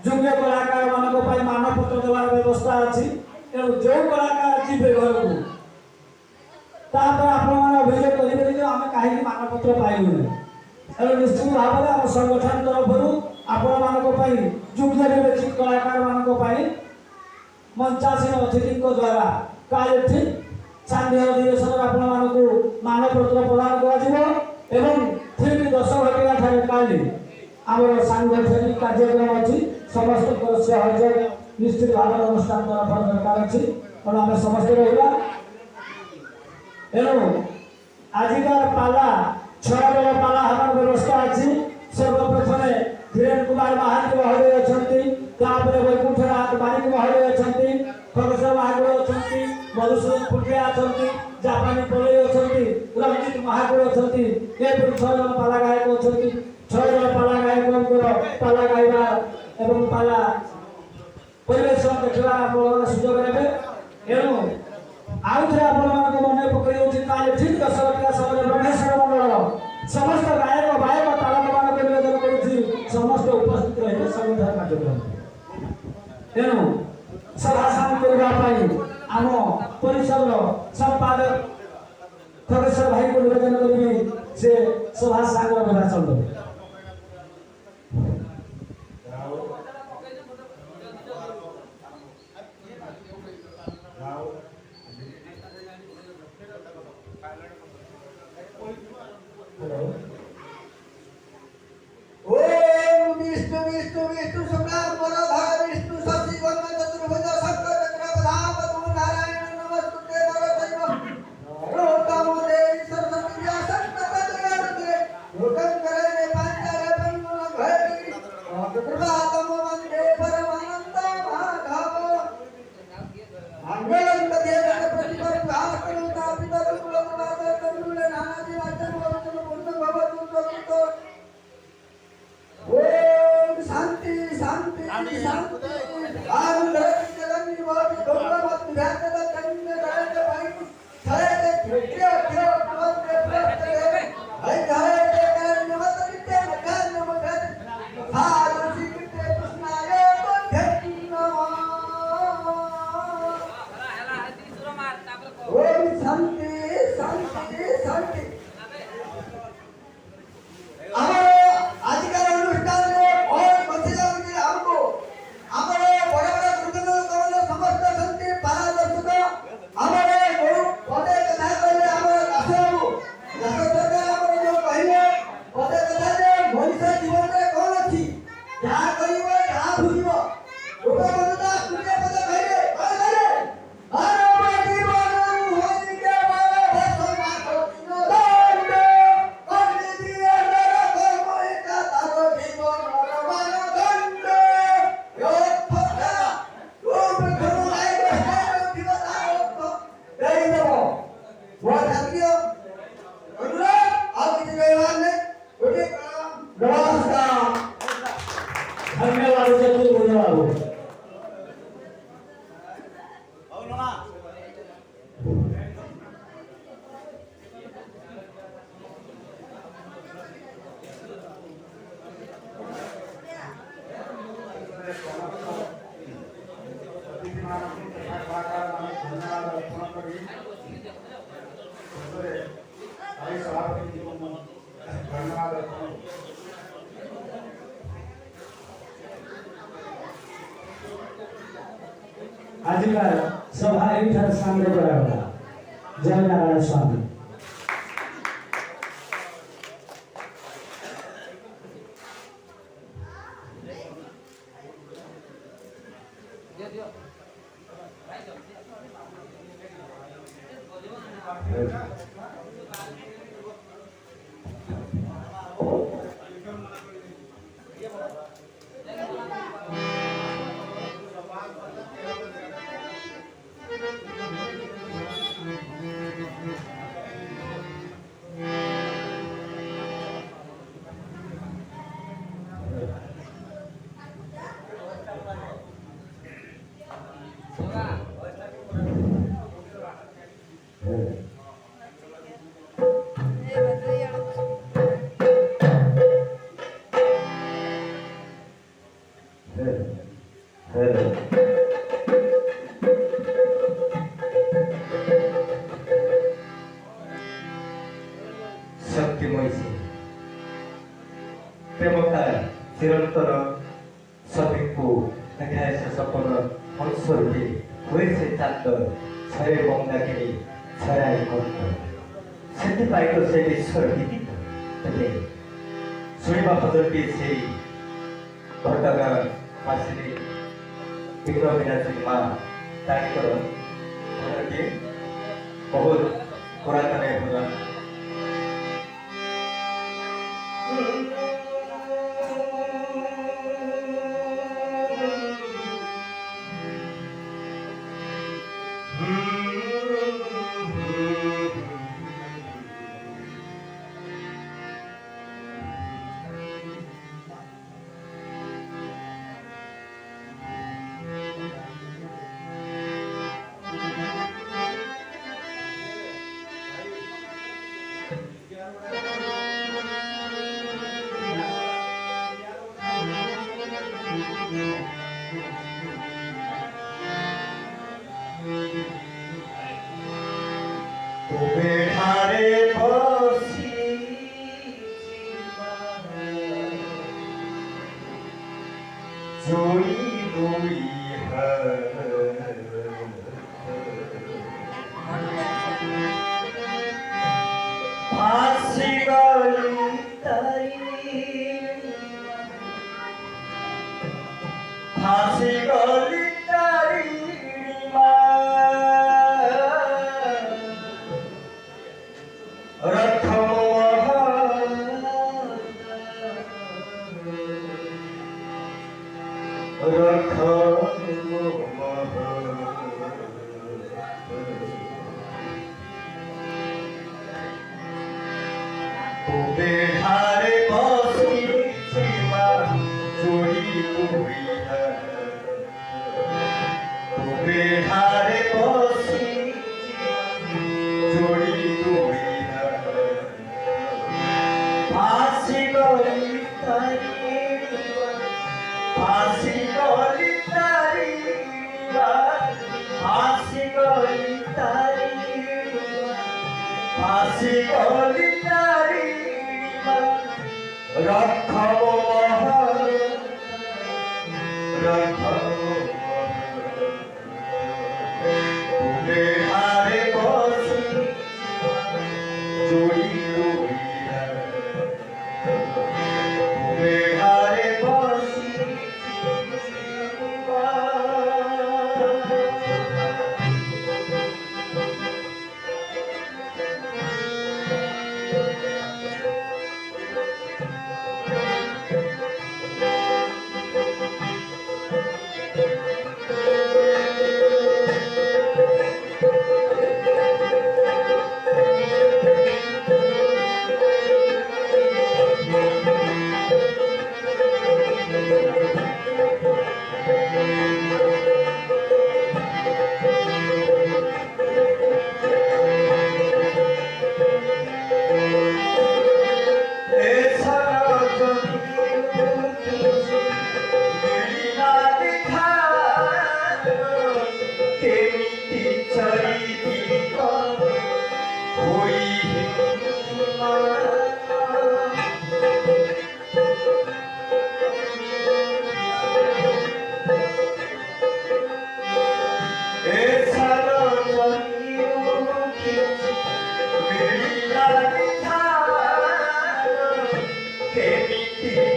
योग्य कलाकार मान को पई मानपत्र देवार व्यवस्था अछि एवं जो कलाकार जीवे घर को तापर आपण अभियोग करेंगे कि आम कहीं मानपत्र पाइलु नहीं निश्चित भाव में आम संगठन तरफ आपण मान योग्य विवेचित कलाकार मान मंचासीन अतिथि द्वारा काल ठीक सांध्य अधिवेशन आपण मानपत्र प्रदान कर ठीक 10 घंटा ठारे काली आम सांगठनिक कार्यक्रम अच्छी समस्त सहयोग निश्चित भाव में अनुष्ठान दरकार अच्छी तेणु आम समस्त रहा एणु आजिकार पाला 6 बेला पाला हमार व्यवस्था अच्छी सर्वप्रथम धीरेन्द्र कुमार महांती महोदय अच्छी तापर वैकुंठनाथ बारिक महोदय अच्छी खगेश्वर महागुड़ अच्छी मधुसूदन फुटिया अच्छी जापानी पोले अच्छी रंजित महागुड़ अच्छी एपरी 6 जन पाला गायक अच्छी 6 जन पाला गायक पाला गाइबा एवं पाला परिवेशन देखा सुजोग ने एणु आउ थे आपण मन पकड़ काले ठीक 10 घंटा समय ब्रह्मेश्वर मंडल समस्त गायक गायक तालक मान निवेदन करुच्ची समस्त उपस्थित रहे संविधान कार्यक्रम तेणु सभा शांत करने आम परिसर संपादक खगेश्वर भाई को निवेदन करी से सभा सांग निर्वाचन देवे। ओम विष्णु विष्णु विष्णु सम्राट वरदाय विष्णु शशि वर्ण चतुर्भुज शंकर चक्र प्रधान पद्म नारायण नमस्ते नरदैव नरोत्तम देवी सरस्वती व्यासं तपस्विने लोकं करे पांचाले पन्मुन भैरी प्रभातम वंदे परमानंद माधव मंगलं तदेव प्रतिपदाः करुणा पितरं कुलमाता तरुले नानादि वाचन वचन पूर्ण भवतु ततो ओम शांति शांति शांति आनंद जगन निवास दोगला मत ध्यान का कन्ने राज भाई छाए के खेतिया खेत मत के प्रत के हाय हाय के कर नमत के मकान नमत साधु सिकते कृष्णाय तो धन्नो ओम शांति शांति शांति हमारे आजकल अनुष्ठान में और बंसीला के हमको हमारे बड़े बड़े गुरुजनों का समस्त संति पारदर्शक हमारे गुरु पदे कथा कहले हमारे दासबाबू दासबाबू हमारे जो कहले पदे कथा जे मनुष्य जीवन रे कोन अछि जहाँ करिवो जहाँ भूलिवो उपबंधता तुझे पद कहले कहले अरे बाकी बानू होई के बारे भसो मातो तीनो दंड कोन दिए धन्यवाद चतुर्भुज बाबू। ଆଜିକାର ସଭା ଏଇଠାରେ ସାମିଲ କରାଗଲା। ଜୟ ନାରାୟଣ ସ୍ୱାମୀ। ଶକ୍ତିମୟୀ ସେ ପ୍ରେମତା ଚିରନ୍ତନ ସଭିଙ୍କୁ ଦେଖାଏ ସେ ସପନ ହଂସ ରୂପେ ହୁଏ ସେ ଚାନ୍ଦ ଛଏ ବନ୍ଦାକିନୀ ଛୟାଏ କନ୍ତ ସେଥିପାଇଁ ତ ସେ ବିଶ୍ୱର ବିଦିତ ତେବେ ଶୁଣିବା ପଦଟି ସେଇ ଘଟଗାଁ ବାସିନୀ ବିଗ୍ରହ ବିନାଶିନୀ ମା ତାଙ୍କର ଘରଟି ବହୁତ ପୁରାତନ ହେଲା।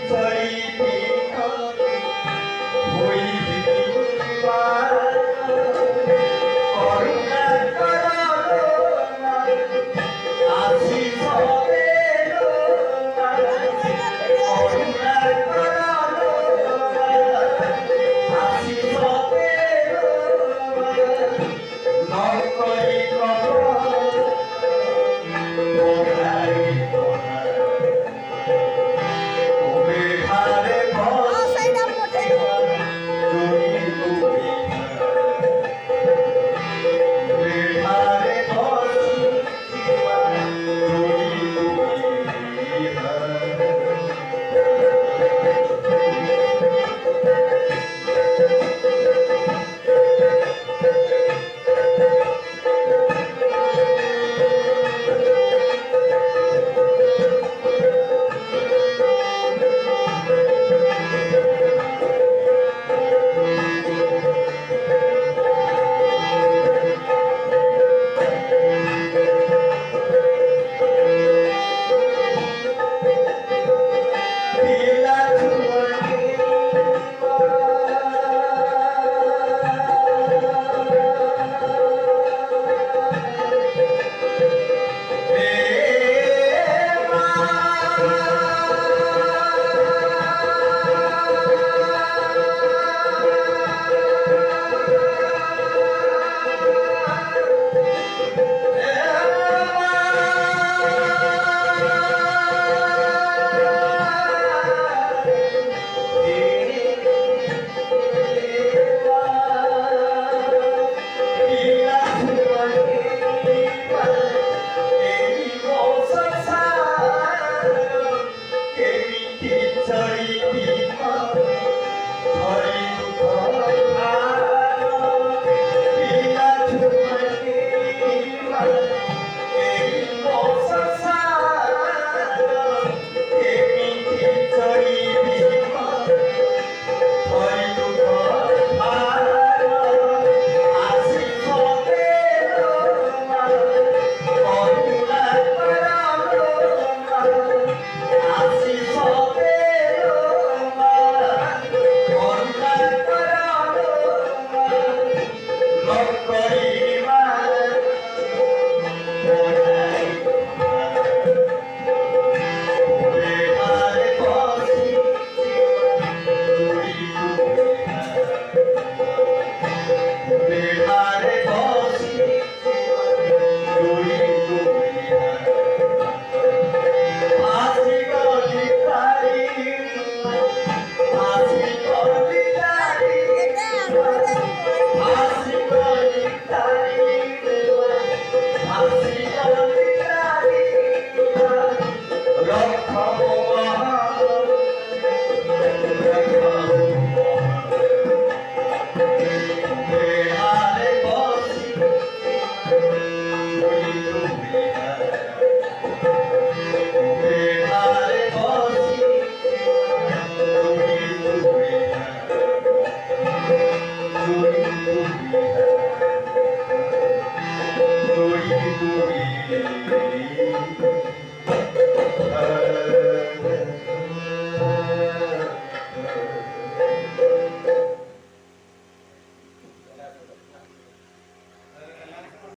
ছয়